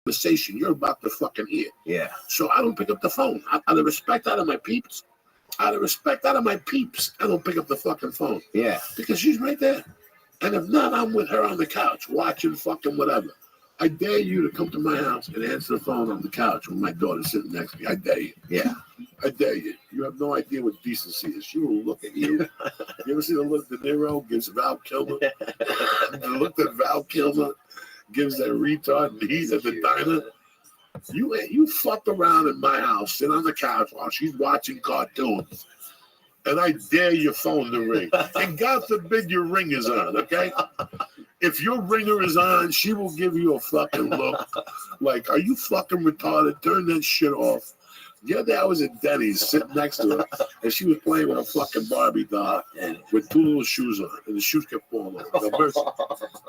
conversation you're about to fucking hear. Yeah. So I don't pick up the phone. Out of respect out of my peeps, I don't pick up the fucking phone. Yeah. Because she's right there. And if not, I'm with her on the couch watching fucking whatever. I dare you to come to my house and answer the phone on the couch with my daughter sitting next to me. I dare you. Yeah. I dare you. You have no idea what decency is. She will look at you. You ever see the look De Niro gives Val Kilmer? The look that Val Kilmer gives that retard he's at the diner. You fucked around in my house, sit on the couch while she's watching cartoons. And I dare your phone to ring. And God forbid your ring is on, okay? If your ringer is on, she will give you a fucking look like, are you fucking retarded? Turn that shit off. The other day I was at Denny's sitting next to her, and she was playing with a fucking Barbie doll with two little shoes on, and the shoes kept falling off. Now, Mercy,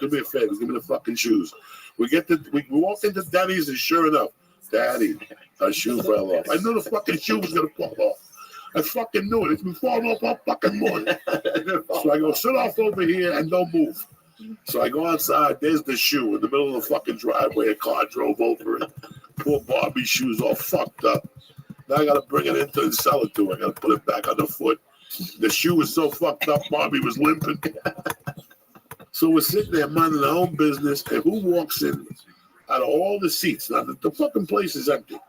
do me a favor, give me the fucking shoes. We walk into Denny's, and sure enough, Daddy, her shoe fell off. I knew the fucking shoe was gonna fall off. I fucking knew it. It's been falling off all fucking morning. So I go, sit off over here and don't move. So I go outside. There's the shoe in the middle of the fucking driveway. A car drove over it. Poor Barbie shoe's all fucked up. Now I got to bring it into and sell it to her. I got to put it back on the foot. The shoe was so fucked up, Barbie was limping. So we're sitting there minding our own business. And who walks in out of all the seats? Now, the fucking place is empty.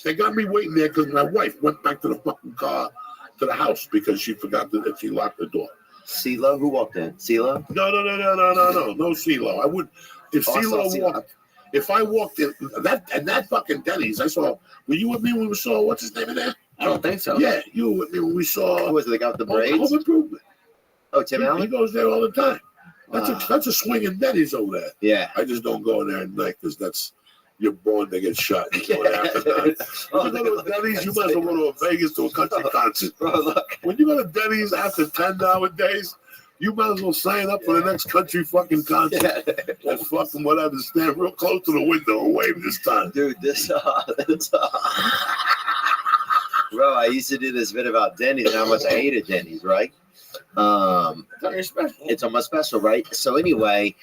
They got me waiting there because my wife went back to the fucking car, to the house, because she forgot that she locked the door. CeeLo? Who walked in? CeeLo? No, CeeLo. I would, if CeeLo walked, if I walked in, that fucking Denny's, I saw, were you with me when we saw, what's his name in there? I don't think so. Yeah, you were with me when we saw. Who was it, the guy with the braids? Home Improvement. Oh, Tim Allen? He goes there all the time. That's a swinging Denny's over there. Yeah. I just don't go in there at night because you're born to get shot. You go after that. When you go to Denny's, you might as well go to Vegas to a country concert. Bro, look. When you go to Denny's after 10 nowadays, you might as well sign up for the next country fucking concert. And fucking whatever, stand real close to the window and wave this time. Dude, bro, I used to do this bit about Denny's and how much I hated Denny's, right? It's almost special, right? So anyway,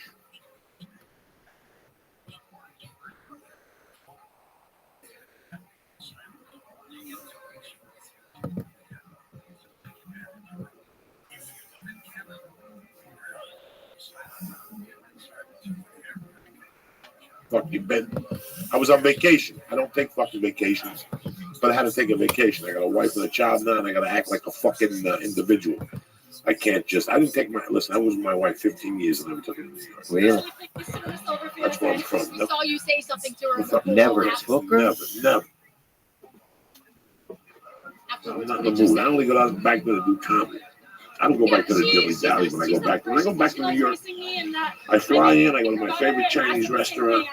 fucking Ben. I was on vacation. I don't take fucking vacations, but I had to take a vacation. I got a wife and a child now, and I got to act like a fucking individual. I can't just. I didn't take my. Listen, I was with my wife 15 years and never took it. Really? That's where I'm from. We saw you say something to her. Never. Never. I'm not in the mood. I only go down back there to do comedy. I don't go back to the dilly dally when I go back. When I go back to New York, I fly in. I go to my favorite Chinese restaurant.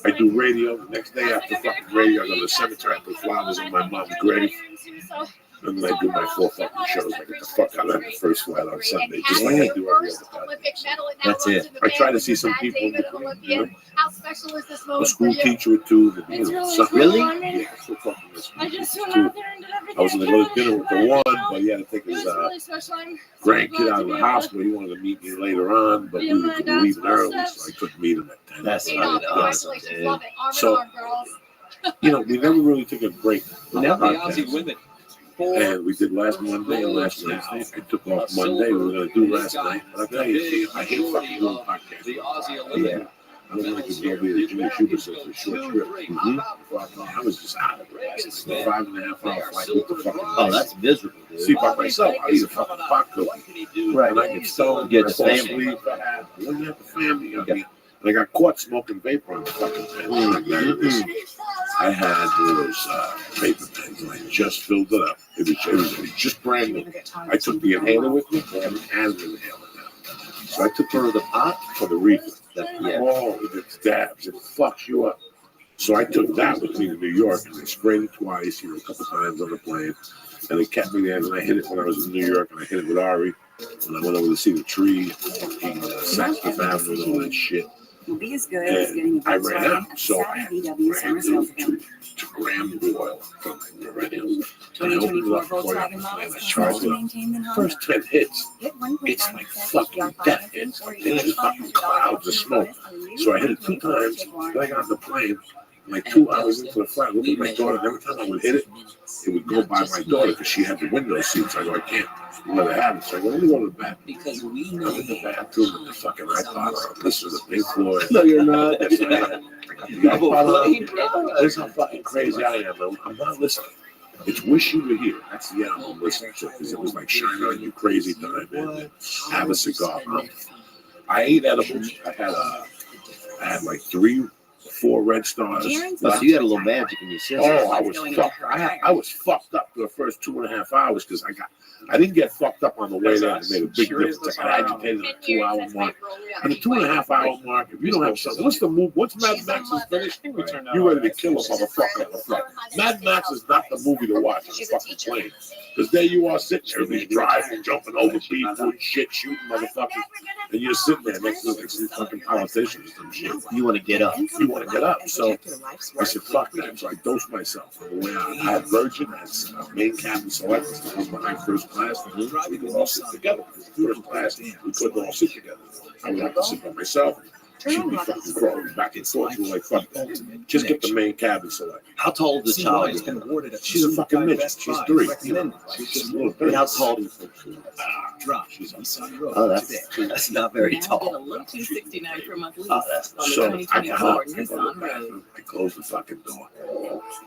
I do radio. The next day after fucking radio, I go to the cemetery. I put flowers on my mom's grave. And then I do my 4 fucking shows. I get the fuck out of the first flight on Sunday, just like I do every other time. That's it. I try to see some people. You know, how special is this a moment school teacher or two. It's really? Yeah, so fucking I just went out there and did everything. I was going to go to dinner with the one, but he had to take his grandkid out of the hospital. He wanted to meet me later on, but we were leaving early, so I couldn't meet him at 10. That's fucking awesome, dude. So, you know, we never really took a break. Women. And we did last Monday and last Wednesday. I took off Monday. We were going to do last night. But I'll tell you, I hate fucking doing podcasts. Yeah. I don't like to go be the Jimmy Schubert says a short trip. I was just out of it. It's a 5.5 hour flight. What the fuck? Oh, that's miserable, dude. See, by myself, I eat a fucking pot cookie. Right. And I get stoned, Get I fall family. asleep. I wouldn't have the family. And I got caught smoking vapor on the fucking pen. I had those paper pens, and I just filled it up. It was just brand new. I took the inhaler with me. I haven't had an inhaler now. So I took her to the pot for the reefer. Oh, it dabs. It fucks you up. So I took that with me to New York, and I sprayed it twice, a couple times on the plane. And it kept me there. And I hit it when I was in New York, and I hit it with Ari. And I went over to see the tree, Saxon Avenue, and all that shit. Will be as good as getting I ran out, so I had brand new 2 gram oil from my radio. And I opened it up before and I charged it up. First 10 hits, it's like fucking death hits. It's fucking clouds of smoke. So I hit it 2 times, then I got on the plane, like 2 hours into the flight, I looked at my daughter, and every time I would hit it would go by my daughter because she had the window seat. So I go, I can't let her have it. So I go, let me go to the back. Because we I'm know in the bathroom with the fucking iPod on. Listen to the Pink Floyd. No, you're not. Yes, I am. I got the iPod on. This is how fucking crazy I am. I'm not listening. It's Wish You Were Here. That's the album I'm listening to because it was like Shine On You Crazy Time and Have a Cigar. I ate edibles. I had like 3, 4 Red Stars. So you had a little magic in your system. Oh, I was fucked. I was fucked up for the first 2.5 hours because I didn't get fucked up on the way there. It made a big difference. I got agitated at the 2-hour mark. At the 2.5 hour mark, if you don't have something, what's the move? Once Mad Max is finished, you're ready to kill a motherfucker on the flight. Mad Max is not the movie to watch on a fucking plane. Because there you are sitting there, everybody's driving, jumping over people, shit, shooting motherfuckers. And you're sitting there next to some fucking politicians and shit. You want to get up. You want to get up. So I said, fuck that. So I dosed myself. On the way out, I had Virgin, I had main cabin select. I was behind first class. We could all sit together. First class, we couldn't all sit together. I would have to sit by myself. She'd be fucking crawling back and forth. We were like, fuck that. Just get the main cabin select. How tall is the child? She's a fucking midget. She's 3. She's a little 3. How tall do you think she is? She's Oh, that's not very tall. $269 per month lease. Oh, that's on the so I 2024 got up, I go to the Nissan Rogue. bathroom, I close the fucking door,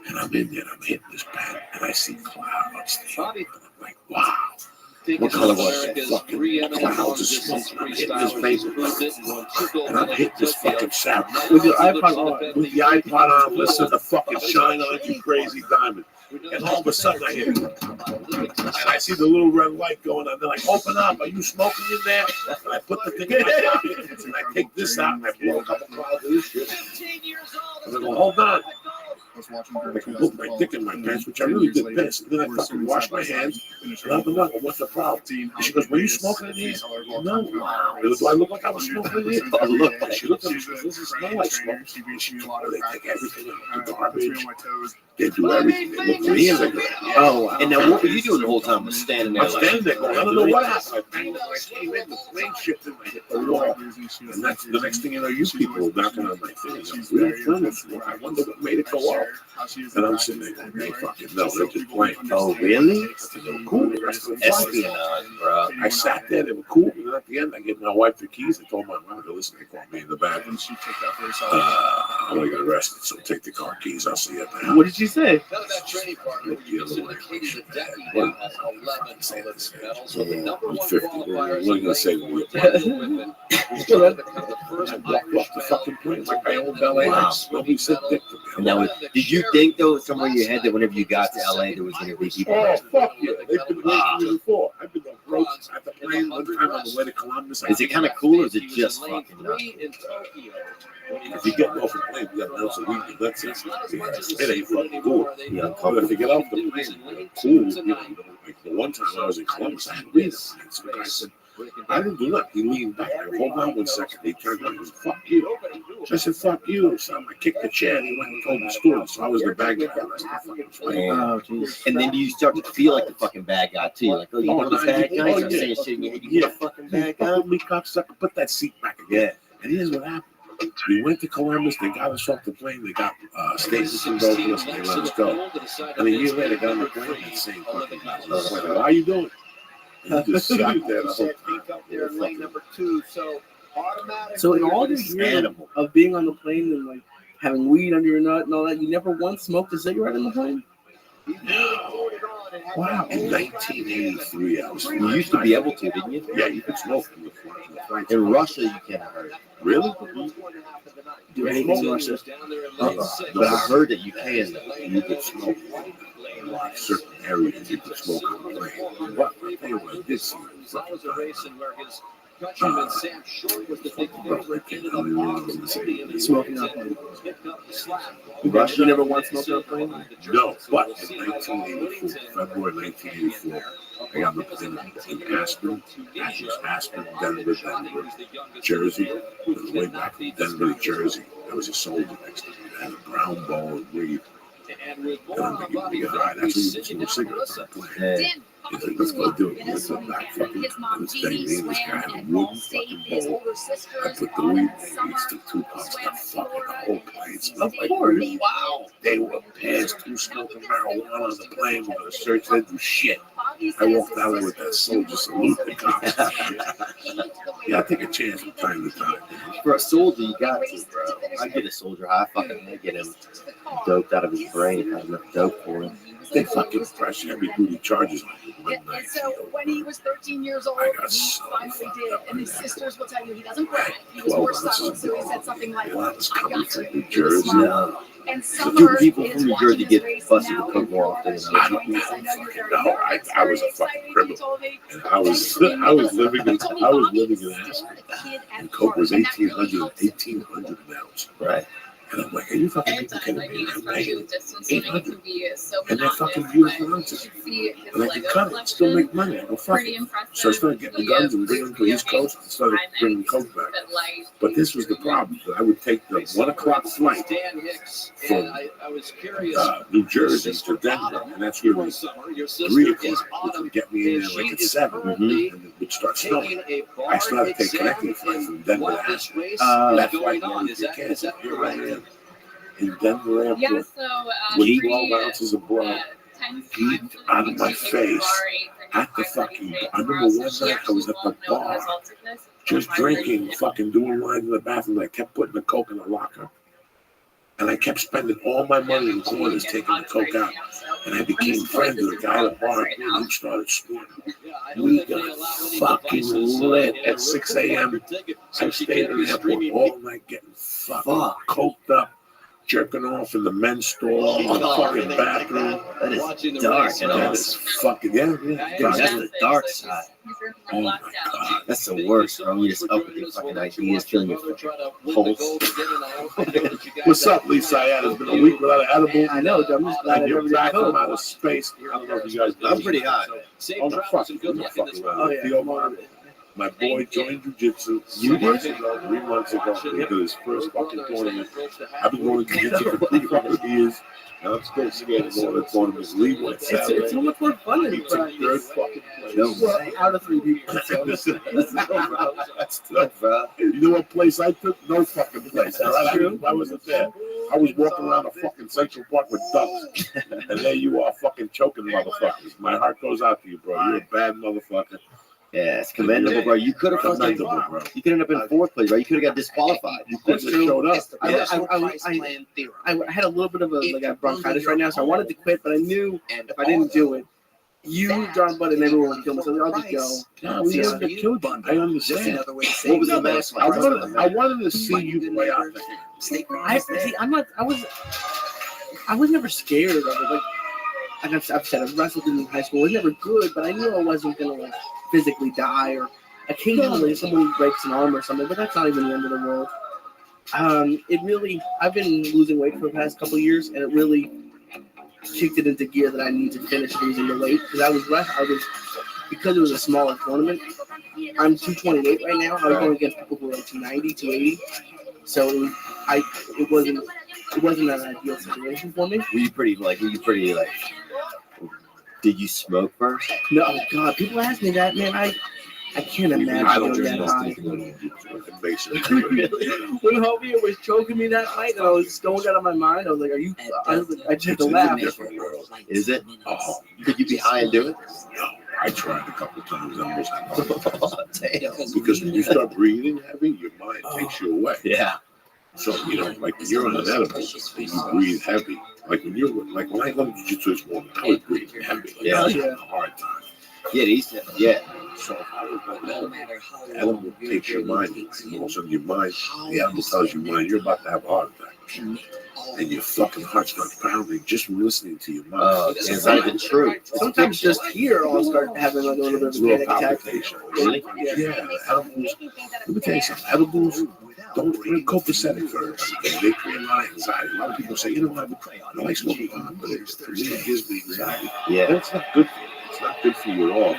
and I'm in there, I'm hitting this pen, and I see clouds there. And I'm like, wow. What color was that fucking clouds of smoke? I'm hitting this vapor, and I'm hitting this fucking sound. With your iPod on. With the iPod on, listen to fucking Shine On You Crazy Diamond. And all of a sudden I hear, and I see the little red light going on. They're like, open up, are you smoking in there? And I put the thing in my pocket, and I take this out, and I blow a couple clouds of this shit. And I go, hold on. I can put my dick in my pants, which I really did piss. And then I fucking wash my hands, and I'm like, what's the problem? And she goes, were you smoking in here? No. Do I look like I was smoking in here? Oh, look. And she looked at me, she goes, doesn't smell like smoke. She told me they take everything out, the garbage. They do everything. They look for me, and they go, Oh, wow. And now what were you doing the whole time? Was standing there I'm standing there going, I don't know what happened. I came in, the plane shifted, and I hit the wall. And that's the next thing you know, you people are knocking on my thing. We don't film this. I wonder what made it go off. And I'm sitting there going, they fucking know, they're just playing. Oh, really? They were cool. The rest of the flight. Espionage, bro. I sat there, they were cool. And then at the end, I gave my wife the keys. I told my mom to listen. They called me in the back. And she took that very solid. I'm going to get arrested, so take the car keys. I'll see you at the house. What did you say? I'm 50. What are you gonna say to me? I walked off the fucking plane like I own LA. Wow. Nobody said dick to me. And now, did you think though, somewhere in your head, that whenever you got to LA, there was going to be people? Oh, fuck yeah. They've been waiting for me before. I've been on road at the plane one time on the way to Columbus. Is it kind of cool, or is it just fucking nuts? If you get off the plane, you got an ounce of weed. That's it. It ain't fucking cool. Yeah, But if you get off the plane, cool. Like the one time I was in Columbus, I had weed. So the guy said, I didn't do nothing. He leaned back. I hold on 1 second. He turned around and goes, fuck you. So I said, fuck you. So I kicked the chair and he went and told the story. So I was the bad guy. Oh, geez. And then you start to feel like the fucking bad guy too. Like, oh, you know the bad guy? You're saying shit in your head. You get a fucking bad guy. Help me, cocksucker. Put that seat back again. Yeah. And here's what happened. We went to Columbus. They got us off the plane. They got statements and go for us. And they let us go. And a year later, got on the plane and same fucking guy. How you doing? And he just sat there the whole time. So in all these years of being on the plane and like having weed under your nut and all that, you never once smoked a cigarette in the plane? No. Wow. In 1983, I was. You used to be able to, didn't you? Yeah, you could smoke in the flight. In Russia, you can't hurt. Really? Do anything in Russia? But I heard that you can. You could smoke in certain areas. You could smoke on the plane. But I tell you what, I did see Smoking on a plane. In Russia, you never once smoked on a plane? No, but in 1984, February 1984, I got in Aspen, Denver, Jersey. It was way back from Denver to Jersey. There was a soldier next to me that had a brown ball of weed. And I'm like, yeah, all right, that's when you smoke cigarettes. Yeah. He's like, let's go do it. Let's go back fucking His mom this thing. Jeannie Me and this guy swam had a at wooden Ball State. fucking His bowl. older sisters I put the all weed in in the there. summer We took 2 puffs. swam The at fucking Florida whole and plane NC smelled like State. weed. Wow. They were past who smoking marijuana on the plane. We're going to search. They do shit. I walked out there with that soldier salute the cops. Yeah, I take a chance from time to time. For a soldier, you got to, bro. I get a soldier high. I get him doped out of his brain if I have enough dope for him. They fucking press heavy duty charges on you. And so when he was 13 years old, I got he so finally fucked did. up And in his that. sisters will tell you he doesn't brag. He was 12 more ounces subtle. of So he said something like, One was I coming got from you. New With a Jersey. smile. No. And Dude, Summer people is from New watching Jersey this get race busted now with coke more often in than Florida. other She joins people. us. I know you're very No, nervous, I was very a fucking excited. You criminal. told me. And I was living in Aspen. And coke was 1,800 an ounce. Right. And I'm like, are you fucking people Anytime, kidding like, me? I'm especially paying with distance swimming, it 800. can be so And they're monotonous. fucking But beautiful you ounces. should see his And I Lego can cut it, still make money. I go, fuck pretty it. impressive. So I started getting guns and bringing them to the East Coast and started bringing coke back. But this was the problem. I would take the 1 o'clock flight from New Jersey to Denver, and that's really 3 o'clock, which would get me in there like at 7, and it would start snowing. I started taking connecting flights from Denver to Aspen. That's why I always get cancer. Here I am in Denver Yeah, Airport so with 12 ounces of blood heat out of my face at the fucking. I remember one night I was at the bar just drinking, fucking doing lines in the bathroom. I kept putting the coke in the locker. And I kept spending all my money in corners taking the coke out. And I became friends with a guy at the bar and he started snorting. We got fucking lit at 6 a.m. I stayed in the airport all night getting fucking coked up, jerking off in the men's store, in the fucking bathroom. That is dark. And That is fucking, yeah. dude, that's the dark side. Oh my God. That's the worst, bro. You just up with your fucking ideas, killing your pulse. What's up, Lisa? It's been a week without an edible. I know, I'm just glad I And you're never did back from coke. outer space. I don't know if you guys know. I'm pretty high. Oh, no, fuck. I'm not fucking around. Oh, yeah. Theo Mar, my boy joined jiu-jitsu 3 months ago. He did his first fucking tournament. I've been going to jiu-jitsu for 3 fucking years. And I'm still scared to go to the tournaments. Lee went Saturday. It's so much more fun than He took third practice. fucking place. No, Well, out of 3 people. So. That's tough, bro. You know what place I took? No fucking place. I wasn't there. I was walking around the fucking Central Park with ducks. And there you are fucking choking motherfuckers. My heart goes out to you, bro. You're a bad motherfucker. Yeah, it's commendable, bro. You could have fucking, Commendable, bro. you could end up in 4th place, right? You could have got disqualified. You couldn't have showed up. I had a little bit of a bronchitis right now, so I wanted to quit, but I knew if I didn't do it, you, John Butt, and everyone would kill me. So I'll just go. No, we wouldn't have killed you. I understand. What was the max? I wanted to see you play out there. I was never scared of it. Like I've said, I wrestled in high school. It was never good, but I knew I wasn't gonna like physically die. Or occasionally someone breaks an arm or something, but that's not even the end of the world. I've been losing weight for the past couple of years, and it really kicked it into gear that I need to finish losing the weight because because it was a smaller tournament. I'm 228 right now. I was going against people who were like 290, 280. So it wasn't an ideal situation for me. Were you pretty like? Did you smoke first? No, oh God, people ask me that, man. I can't imagine I don't doing drink that no high. basically. When Hobie was choking me that night, and I was stoned out of my mind, I was like, "Are you?" I just had to laugh. Different world. Is it? Oh, Could you be high and do it? no. I tried a couple times. I almost had Damn. because when you start breathing heavy, your mind takes you away. Yeah. So, like when you're on an edible, you breathe heavy. Like when I go to jiu-jitsu this morning, I was breathing heavy. Like, Yeah. I was having a hard time. Yeah, these. Yeah. So if I was on the edible takes your mind. And all of a sudden your mind, the edible tells your mind, you're about to have a heart attack. And your fucking heart starts pounding just from listening to your mind. Oh, it's not even true. Sometimes just here, I'll start having like a little bit of a Little panic attack. palpitation. Really? Yeah, edibles. Let me tell you something. Edibles don't create copacetic first. They create a lot of anxiety. A lot of people say, you know what, I like smoking pot, but for me it gives me anxiety. Yeah. That's not good for you. It's it's not good for you at all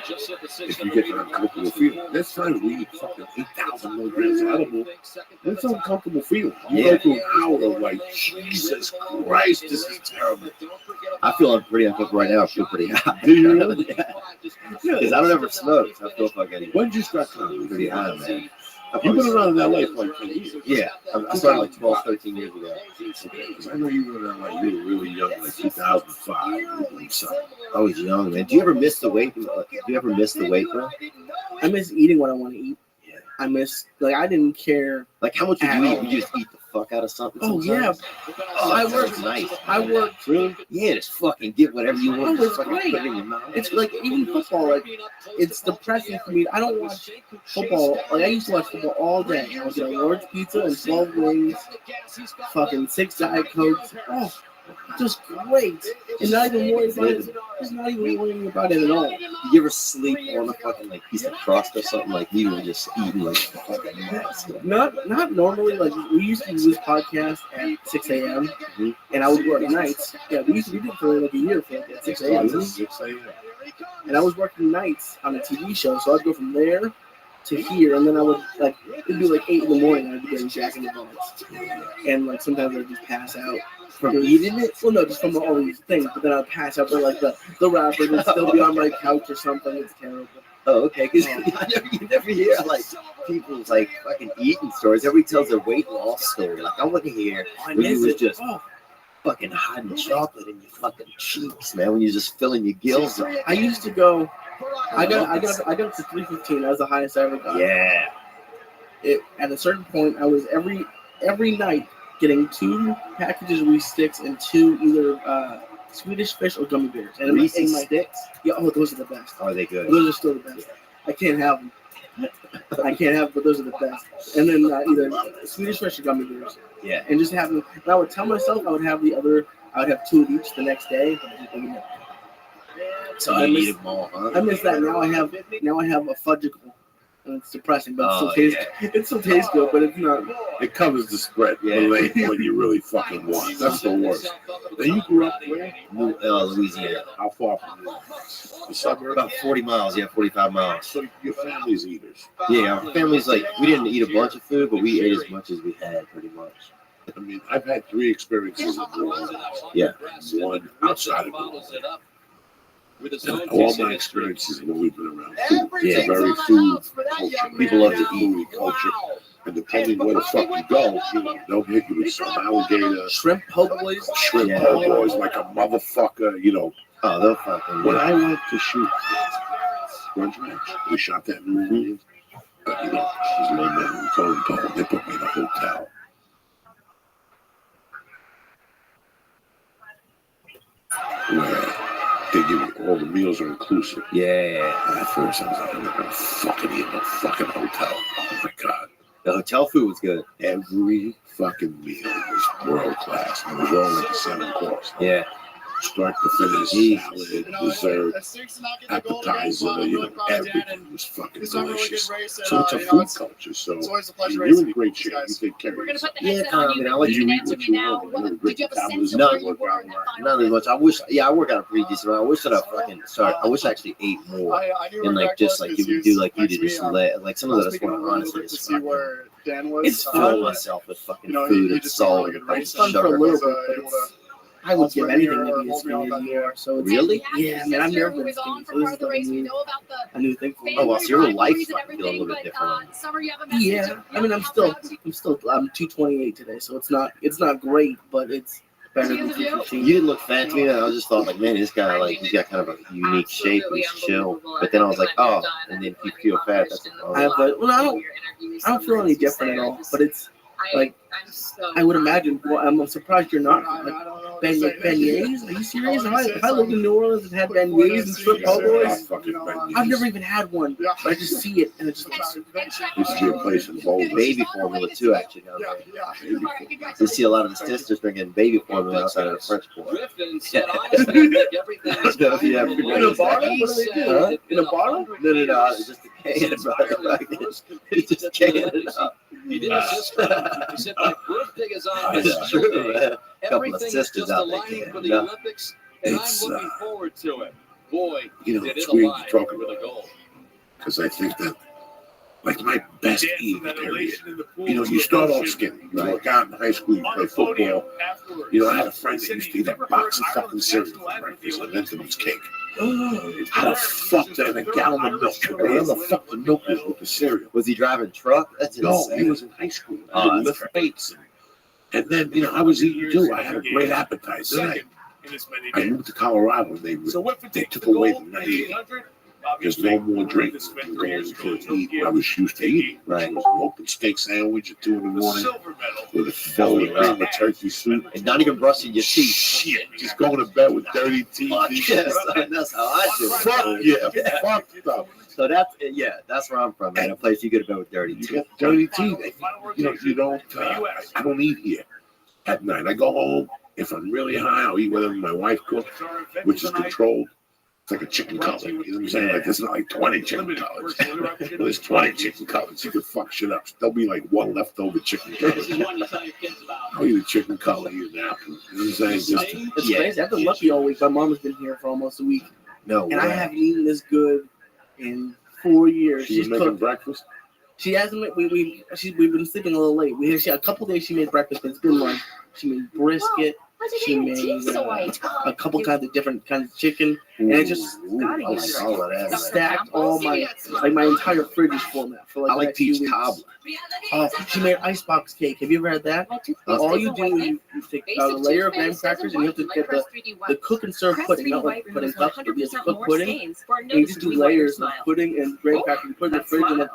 if you get an uncomfortable feeling. Next time we eat fucking 8,000 milligrams of edible, it's an uncomfortable feeling. You go through an hour of like, Jesus Christ, this is terrible. I feel pretty uncomfortable right now. I feel pretty hot. Do you really? Because I don't ever smoke. So I feel fucking When did you start comedy? pretty hot, man. You've been around in LA for like 10 years. Yeah, I started like 12, 13 years ago. Because I know you were in LA, you were really young, like 2005. I was young, man. Do you ever miss the weight? Do you ever miss the weight, bro? I miss eating what I want to eat. Yeah. I miss, like, I didn't care. Like, how much would you eat? Would you just eat the fuck out of something? Oh, sometimes? yeah. Oh, I that worked- was nice. I worked. Really? Yeah, just fucking get whatever you want. Oh, Just it's fucking great. put it in your mouth. It's like, even football, like, it's depressing for me. I don't watch football. Like, I used to watch football all day. I would get a large pizza and 12 wings, fucking 6 Diet Cokes. Oh, just great. And not even worrying about it. Just not even worrying about it at all. You ever sleep on a fucking like piece of crust or something? Like you were just eating like a fucking mess. Not normally. Like, we used to do this podcast at 6 a.m. Mhm. and I would work nights. Yeah, we did it for like a year for like at 6 a.m. 6 a.m. And I was working nights on a TV show, so I'd go from there to here, and then I would, like, it'd be like 8 in the morning, I'd be getting Jack in the Box. And, like, sometimes I'd just pass out. From eating it? Well, no, just from all these things, but then I'd pass out, but, like, the wrapper would still be on my couch or something. It's terrible. Oh, okay. Because you never hear like people's like fucking eating stories. Everybody tells their weight loss story. Like I want to hear I when you miss was it. just Oh, fucking hiding chocolate in your fucking cheeks, man. When you're just filling your gills up. I used to go, I got up to 315. That was the highest I ever got. Yeah. At a certain point, I was every night getting 2 packages of Reese sticks and 2 either Swedish fish or gummy bears. And Reese in my sticks? Yeah, oh, those are the best. Are they good? Those are still the best. I can't have them. But those are the best. And then either Swedish fish or gummy bears. Yeah. And just have them. And I would tell myself I would have the other. I would have 2 of each the next day. So I you miss- eat them all, huh? I miss that. Now I have a fudgicle. And it's depressing, but Oh, it still tastes good, but it's not. It covers the spread Yeah. when you really fucking want. That's the worst. Now you grew up where? Louisiana. How far from you? The suburb? About 40 miles, yeah, 45 miles. So your family's eaters. Yeah, our family's like, we didn't eat a bunch of food, but we ate as much as we had, pretty much. I mean, I've had 3 experiences in New Orleans. Yeah. One outside of New Orleans. And all my experiences have always been around food. Yeah. It's a very food culture. People love to eat. Food culture. And depending where the fuck you go, they'll hit you with some alligator, Shrimp po' boys. shrimp Yeah. po' boys like a motherfucker, Oh, they'll fucking. When I went to shoot Grunge Ranch, we shot that in New Orleans. His name was Tony. They put me in a hotel. Where they give you all the meals are inclusive. Yeah. And at first I was like, I'm not gonna fucking eat in a fucking hotel. Oh my god. The hotel food was good. Every fucking meal was world class. And it was all like a 7 course. Yeah. Start to finish, salad, dessert, appetizer, everything was fucking delicious. So it's a food culture. So you're in great shape. You take care We're of gonna yourself. put the headset Yeah, on I you. mean, I like You to can eat answer what me you now. want. What- Did you have a sense of No. where you were in that final Not as much. I wish. Yeah, I work out a pretty decent amount. I wish that I fucking started. I wish I actually ate more and like just like you would do like you did, just let like some of that I just want to honestly just fucking. It's fill myself with fucking food and salt and fucking It's fun for a sugar. little bit, but I would give anything to be as skinny as you are. So it's Really? Yeah, man, I've never been was skinny, on so for this part is of the race. We like know about the a new thing for me. Oh, well, so your family life rivalries and might feel a little bit everything, different. but, Summer, you have a message Yeah, of, I mean, I'm how still proud I'm 228 today, so it's not great, but it's better than You 215. didn't look fat to me. I just thought like, man, this guy like he's got kind of a unique shape. He's chill. But then I was like, oh, and then if you feel fat, that's I have I don't feel any different at all, but it's like I would imagine. Well, I'm surprised you're not. Like, beignets? Are you serious? If I lived in New Orleans and had beignets and shrimp po' boys, I've never even had one. But I just see it and it just Used to be a place in Boulder. baby formula too, actually. Now you see a lot of the sisters drinking baby formula outside of the French Port. in a bottle. What do they do? Huh? In a bottle? No, it's just a can, brother. It's just canning up. It's true, man. A couple of sisters out there. for the Yeah. Olympics, and It's, I'm looking forward to it. You know, it's weird to talk about because I think that, like, my best eating period, you know, you start off skinny. You work out in high school, you play football. You know, I had a friend that used to eat a box of fucking cereal for breakfast and then it was cake. How the fuck that a gallon of milk? Where the fuck the milk was with the cereal? Was he driving a truck? That's No, insane. he was in high school. Oh, He would that's lift weights. And then, you know, I was eating too. I had a great appetite. Then I moved to Colorado and they took away the 98. There's no more drinks. I'm going to eat what I was used to eating. Right. It was an open steak sandwich at 2 in the morning with a bowl of cream of turkey soup. And not even brushing your teeth. Shit, just going to bed with dirty teeth. Fuck yes, that's how I do it. Fuck yeah, fucked up. So that's where I'm from, man. A place you get to bed with dirty You teeth. got dirty teeth. You know, you don't. I don't eat here at night. I go home. If I'm really high, I'll eat whatever my wife cooks, which is controlled. It's like a chicken cutlet. You know what I'm saying? Like, there's not like 20 chicken cutlets. There's 20 chicken cutlets. You can fuck shit up. There'll be like one leftover chicken cutlet. I'll eat a chicken cutlet, eat an apple. You know what I'm saying? Just It's crazy. I've been lucky all week. My mom has been here for almost a week, No and I way. haven't eaten this good in 4 years. she's making cooked. breakfast. She hasn't. We've been sleeping a little late. A couple days she made breakfast, but it's been lunch. She made brisket. She made a couple kinds of different kinds of chicken, and it just I like all of that. stacked all my entire fridge is full now. For like I the like next few peach weeks. cobbler. She made icebox cake. Have you ever had that? All you do is you take a layer of graham crackers and you have to get the cook and serve pudding, not like pudding cups, but you have to cook pudding. And you just do layers of pudding and graham crackers. You put it in the fridge and then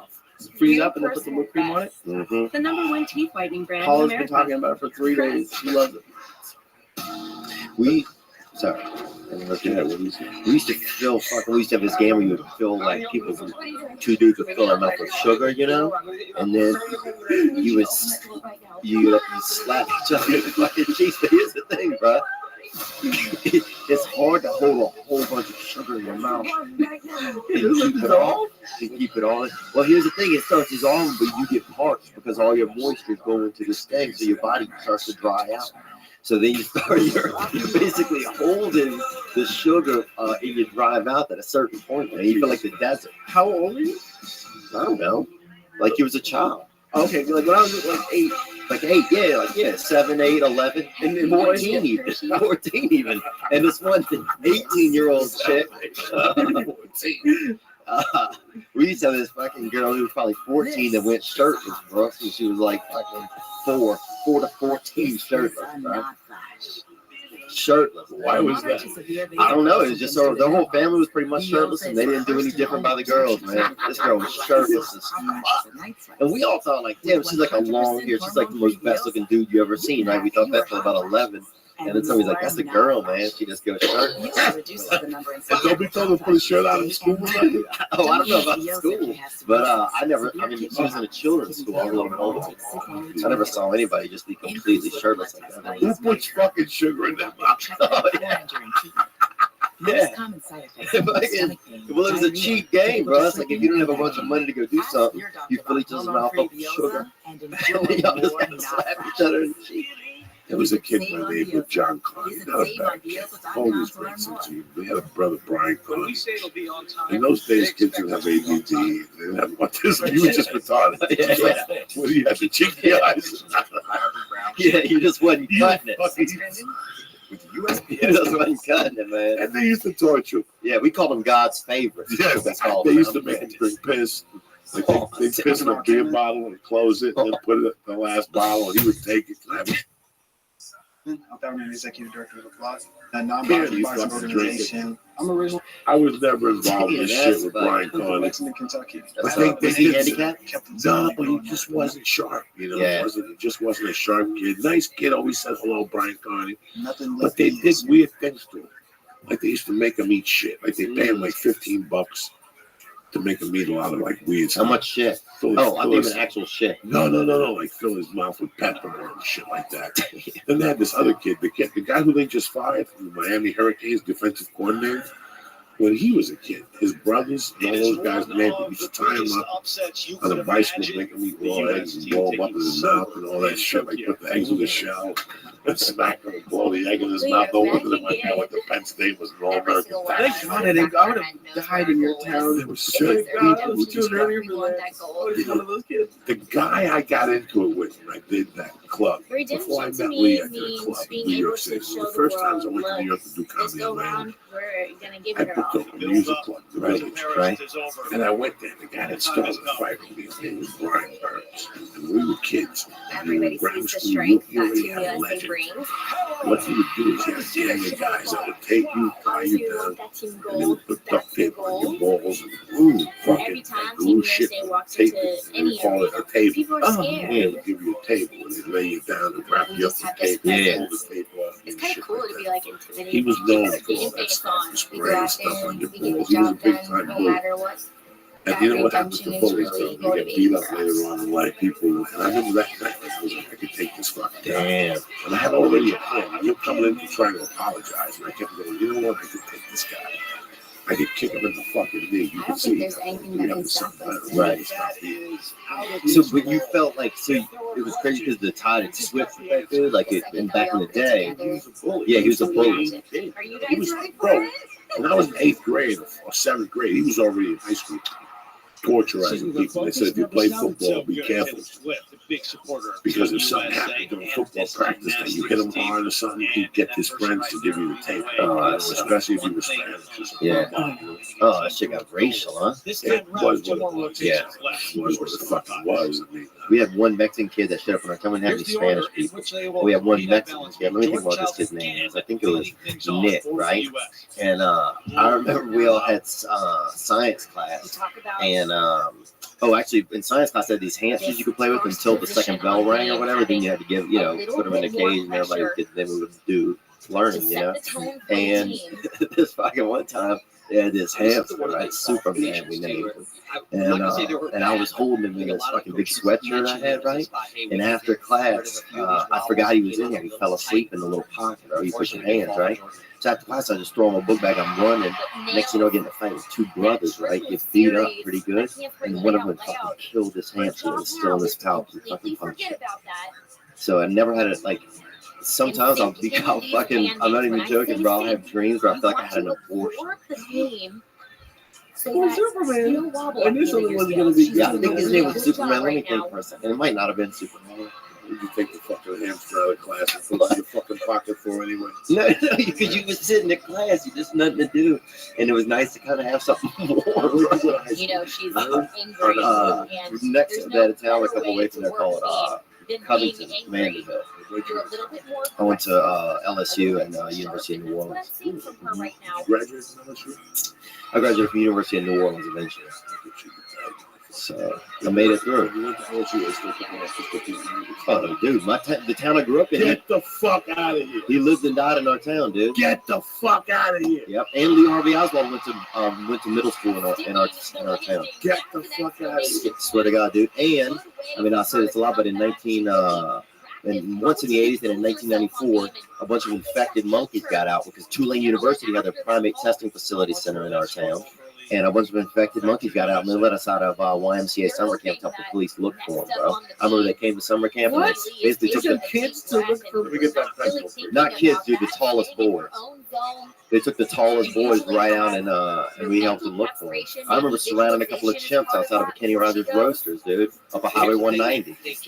freeze up and then put some whipped cream on it. Mm-hmm. The #1 teeth whitening brand in Paula's been America. talking about it for 3 days. She loves it. We used to fill we used to have this game where you would fill like people from 2 dudes would fill their mouth with sugar, you know, and then you slap each other in the fucking cheeks. But here's the thing, bro. It's hard to hold a whole bunch of sugar in your mouth and keep it all. Well, here's the thing: it starts dissolving, but you get parched because all your moisture is going into this thing, so your body starts to dry out. So then you're basically holding the sugar in your dry mouth at a certain point, and you feel like the desert. How old are you? I don't know, like you was a child. Okay, like when I was like 8. Like 8, 7, 8, 11, and 14 even. 14 even. And this one 18-year-old chick. We used to have this fucking girl who was probably 14 that went shirtless, bro. So she was like fucking 4 to 14 shirtless, bro. Shirtless. Why was that? I don't know. It was just sort of, the whole family was pretty much shirtless, and they didn't do any different by the girls, man. This girl was shirtless as fuck. And we all thought, like, damn, she's like a long hair. She's like the most best looking dude you ever seen, right? We thought that for about 11. And then somebody's like, that's a girl, man. She just goes shirtless. And don't be told to put a shirt out in school. Oh, I don't know about school, but I mean, she was in a children's school. I was a little bit older. I never saw anybody just be completely shirtless like that. Who puts fucking sugar in that mouth? Oh, yeah. Yeah. Well, it was a cheap game, bro. It's like if you don't have a bunch of money to go do something, you fill each other's mouth up with sugar, and then y'all just have to slap each other in the cheek. There was a kid by the name of John Connie, not a bad kid. Always great sense of humor. We had a brother, Brian Connie. In those days, kids didn't have ADD, they didn't have autism. You were just retarded. Yeah. What do you have, the cheeky eyes? Yeah, you just wasn't cutting it. With the US, You just wasn't cutting it, man. and they used to torture him. Yeah, we called them God's favorites. Yes, they used to make him drink piss. Like they piss in a beer bottle and close it, and then put it in the last bottle, and he would take it. I'm the executive director of the Block, a Yeah, non-profit he's boxing fucking organization. I'm originally I was never involved in Yeah, this that's shit with fine. Brian from Connie. Lexington, Kentucky. I think they Was he did. handicapped? No, he just wasn't sharp. You know, Yeah. he just wasn't a sharp kid. Nice kid. Always said hello, Brian Connie. Nothing But they did weird things to him. Like they used to make him eat shit. Like they pay him like $15 to make him eat a lot of like weird How stuff. much shit? Fill- Oh, I fill think his- an actual shit. No. Like fill his mouth with pepper and shit like that. Then they had this other kid, the guy who they just fired from the Miami Hurricanes, defensive coordinator. When he was a kid, his brothers and all those guys, man, they used to tie him up on a bicycle, make him eat raw eggs and blow him up in his mouth and all that shit. Like put the eggs in the shell and smacked him and blow the egg in his mouth. Don't look at him like that, like the Penn State was an all-American. Thank God I didn't go. I would have died in your town. There was certain God, I people was who too just early for that. I was one of those kids. the guy I got into it with, when I did that club, before I met Lee, I did a club in New York City. The first times I went to New York to do comedy in Atlanta, I booked up a music club, the Village, right? And I went there. The guy that started the fight with me, his name was Brian Burns. And we were kids. And we were in grammar school. You already had a legend. What he would do is he had a gang of guys that would take you, tie you down, and they would put duct tape on your balls and fucking glue shit on tape and they call it a table. Yeah, they would give you a table and they lay you down and wrap you up with tape and hold the tape off. It's kind of cool to be like intimidating. He was known for all that stuff, the spray stuff on your balls. He was a big time bully. And you know what happened to bullies? They get beat up later on in life. People, and I remember that night, I was like, I could take this fucking guy. Damn. And I had already a plan. You're coming in to try to apologize. And I kept going, you know what? I could take this guy. I could kick him in the fucking knee. You can see. There's anything that can stop us. Right. So, but you felt like, so it was crazy because the tide had switched with that dude. Like, and back in the day, yeah, he was a bully. Are you He guys was, ready for bro, it? when I was in 8th grade or 7th grade, he was already in high school torturing people. They said if you play football, be careful. Because if something happened during football practice that you hit him hard or something, he'd get his friends to give you the tape. Especially if he was Spanish. Yeah. Oh, that shit got racial, huh? It was what it was. Yeah. It was what it fucking was. I mean, We had one Mexican kid that showed up in our town. We didn't have any Spanish people. We had one Mexican kid. Let me think what this kid's name was. I think it was Nick, right? And I remember we all had science class. And actually, in science class, I had these hamsters you could play with until the second bell rang or whatever. Then you had to give, put them in a cage, and everybody would do learning, And this fucking one time, they had this hamster, right? Superman, we named him. And I was holding him in this fucking big sweatshirt I had, right? And after class, I forgot he was in there. He fell asleep in the little pocket, or you put your hands, right? So after class, I just throw him a book bag. I'm running. Next thing you know, I get in a fight with two brothers, right? Get beat up pretty good. And one of them fucking killed this hamster that was still in his pouch. And fucking punched it. So I never had it, like, sometimes I'm not even joking, bro. I'll have dreams where I feel like I had an abortion. Well, Superman initially wasn't going to be. Yeah, I think his name was Superman. Let me think for a second. It might not have been Superman. did you take the fucking hamster out of class and put it in your fucking pocket for anyway? No, because you was sitting in class, you just nothing to do, and it was nice to kind of have something more. You know, she's angry. And next to that town, a couple away from there, called Covington, Mandeville. I went to LSU and University of New Orleans. Graduated from LSU? I graduated from University of New Orleans eventually. So I made it through. You went to LSU. Oh, dude, the town I grew up in. Get the fuck out of here. He lived and died in our town, dude. Get the fuck out of here. Yep. And Lee Harvey Oswald went to middle school in our town. Get the fuck out of here. Swear to God, dude. And I mean, I said it's a lot, but in and once in the 80s and in 1994, a bunch of infected monkeys got out because Tulane University had their primate testing facility center in our town. And a bunch of infected monkeys got out and they let us out of YMCA summer camp to help the police look for them, bro. I remember they came to summer camp and they basically took the kids to look for. Let me get that pencil. Not kids, dude, the tallest boys. They took the tallest boys right out and we helped them look for them. I remember surrounding a couple of chimps outside of a Kenny Rogers Roasters, dude, up a Highway 190. It's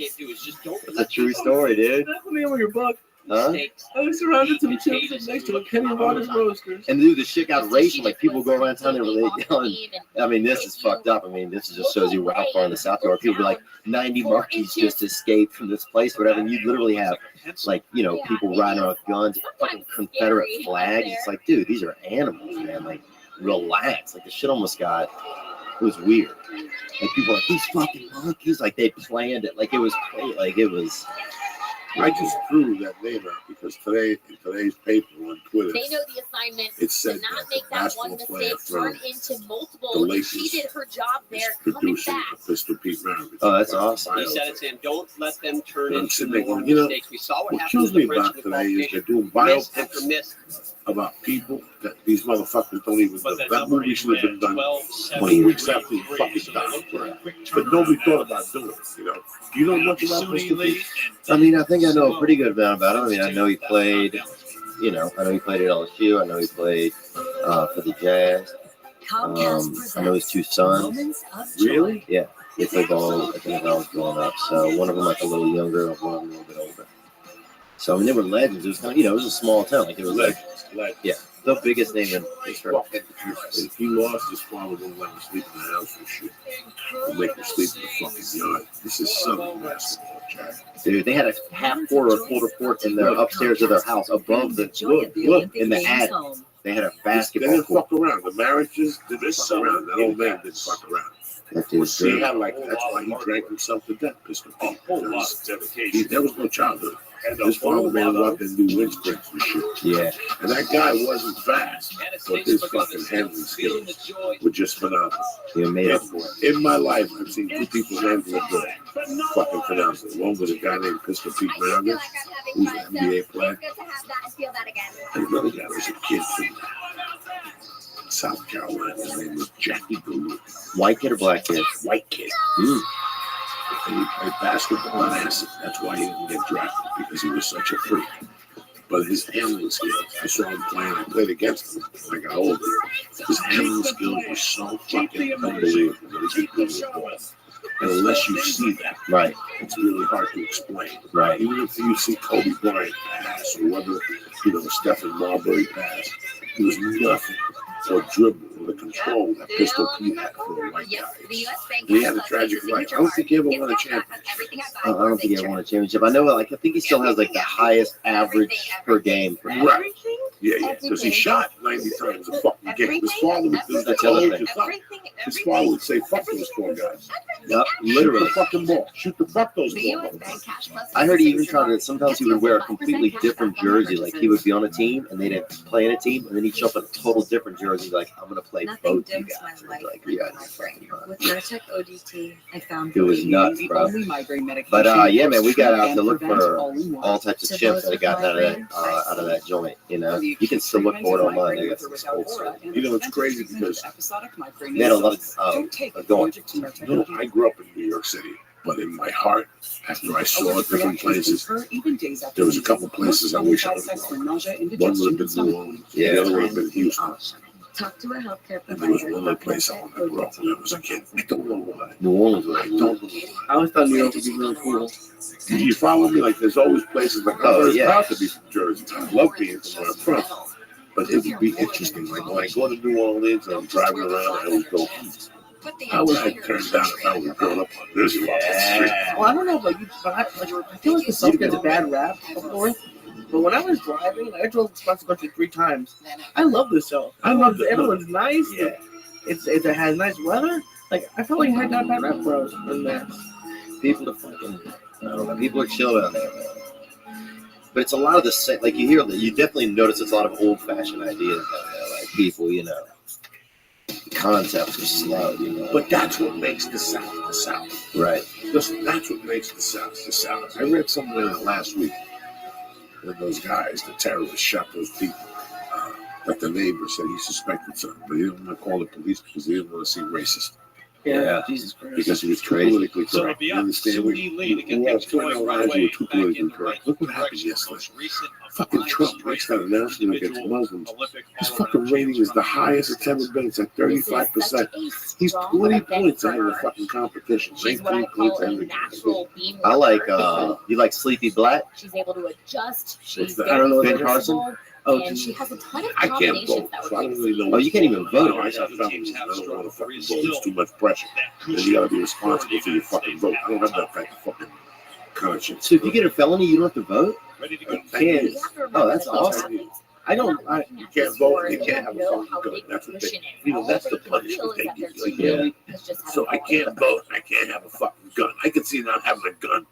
a true story, dude. That's the name of your book. Huh? I was surrounded some chips next to a Kenny Rogers Roasters. And dude, the shit got racial. Like people go around town and they're yelling. I mean, this is fucked up. I mean, this just shows you how far in the South you are. People be like, 90 monkeys just escaped from this place, whatever. And you literally have, like, you know, people riding around with guns, fucking Confederate flags. It's like, dude, these are animals, man. Like, relax. Like, the shit almost got. It was weird. Like people were like, these fucking monkeys. Like they planned it. Like it was. I just threw that name out because today, in today's paper on Twitter, they know the assignment it said to not that make the that one basketball mistake player turn into multiple. Galatians She did her job there. is Coming producing back. a Pistol Pete round. Oh, that's awesome. He said it to him, don't let them turn I'm into sitting there more going, you know, mistakes. We saw what what happened kills to me the French about in the today is they're qualification. doing Miss after biopics miss. about people that these motherfuckers don't even know. But That movie should have been done 20 weeks after he fucking died. But nobody thought about doing it, you know. You know much about Mr. P? I mean, I think I know a pretty good amount about him. I mean, I know he played, you know, I know he played at LSU. I know he played for the Jazz. I know his two sons. Really? Yeah. They played ball, I think, when I was growing up. So one of them like a little younger, one of them a little bit older. So I mean, they were legends. It was kind of, you know, it was a small town. Like it was like, yeah, the biggest name in history. If he lost, his father won't let him sleep in the house and shit. He'll make him sleep in the fucking yard. This is Southern basketball, Jack. Dude, they had a half court or quarter court in their upstairs of their house above the look in the attic. They had a They basketball didn't court. fuck around. The marriages didn't fuck around. That old man didn't fuck around. That dude's See, great. that's why he drank himself to death, Mr. P. There was no childhood. His father made him up and do wind sprints and shit. Yeah. And that guy wasn't fast, but his fucking handling skills were just phenomenal. He made up for it. In my life, I've seen two people handle a ball fucking phenomenal. One was a guy named Pistol Pete Marion, who's an NBA player. And another guy was a kid from South Carolina. His name was Jackie Galoo. White kid or black kid? White kid. Mm. And he played basketball on acid. That's why he didn't get drafted, because he was such a freak. But his handling skills, I saw him playing, I played against him when I got older. His handling skills were so fucking unbelievable when he could do the ball. And unless you see that, Right. it's really hard to explain. Right. Even if you see Kobe Bryant pass, or whether, you know, Stephen Marbury pass, there was nothing or dribble or the control that Pistol Pete had for a white guy. He had a tragic life. I don't think he ever won a championship. I don't think he ever won a championship. I know, like, I think he still has like the highest average per game. For Right. Yeah. Because he shot 90 times a fucking game. His father would That's the other thing. His father would say, "Fuck those four guys. Yep, Shoot literally. the fucking ball. Shoot the fuck those balls." I heard he even tried to. Sometimes he would wear a completely different jersey. Like he would be on a team and they'd play in a team, and then he'd show up in a total different jersey. Like I'm gonna play Nothing both you dims my guys. light Like like you guys. my brain. With Nurtec ODT, I found It was relief. nuts, The bro. only migraine medication But yeah, man, we got out and to look prevents for all-in-one. all types of To chips those that I with got migraine, out of that joint. You know, For the you can acute still look for it treatment of online. They migraine got with some or cool without stuff. aura and You know, it's preventive crazy treatment because of episodic migraine They had a lot insults. of Don't take if going. you're allergic to Nurtec You know, ODT. I grew up in New York City, but in my heart, after I saw different places, there was a couple places I wish I would have gone. One would have been New Orleans, Yeah. the other would have been Houston. Talk to a healthcare And there was provider. one other place I wanted to grow up when I was a kid. I don't know why. New Orleans, I right? don't know why. I always thought New York would be really cool. Do you follow me? Like, there's always places like, Oh, I'm very yeah. proud to be from Jersey. I love being from where I'm from. But it would be interesting. Like, when I go to New Orleans and I'm driving around, I always go, how would I turn down if I was growing up on this fucking street? Well, I don't know about you, but I feel like the South gets a bad rap before. But when I was driving, I drove across the country 3 times. I love this show. I love it. Everyone's nice. Yeah. It has nice weather. Like I felt like I had not bad rap where I was in there. People are fucking. I don't know. People are chill down there, man. But it's a lot of the same. Like you hear that, you definitely notice it's a lot of old-fashioned ideas down there. Like people, you know, concepts are slow, you know. But that's what makes the South. Right. That's what makes the South. I read somewhere last week that those guys, the terrorists, shot those people. That the neighbor said he suspected something, but he didn't want to call the police because he didn't want to seem racist. Yeah. Jesus Christ. Because he was too Crazy. politically So correct. You Rabbi, understand? Saudi lead against Well, the Troy lives were too back politically in correct. the Look what happened direction of yesterday. most recent Fucking allied Trump strike makes that announcement against individual Muslims. Olympic His Colorado fucking rating James is the highest it's ever been. It's at 35%. He's 20 points ahead of the fucking competition. She's what I 19 call points a ahead of the natural beam I like. worker. You like Sleepy Black? She's able to adjust. She's that? very I don't know. Ben flexible, Carson? Oh, and geez. she has a ton of I can't combinations vote, that so I would don't really know. Oh, you can't even vote. I got families. I don't want to fucking vote. It's too much pressure. Then you gotta be responsible for your fucking vote. I don't have that type of fucking conscience. So if you get a felony, you don't have to vote? ready to go. Can't. Oh, that's awesome. I don't. You can't vote. You can't have a fucking gun. That's what they. You know, that's the punishment they give you. Like, Yeah. so I can't vote. I can't have a fucking gun. I can see not having a gun,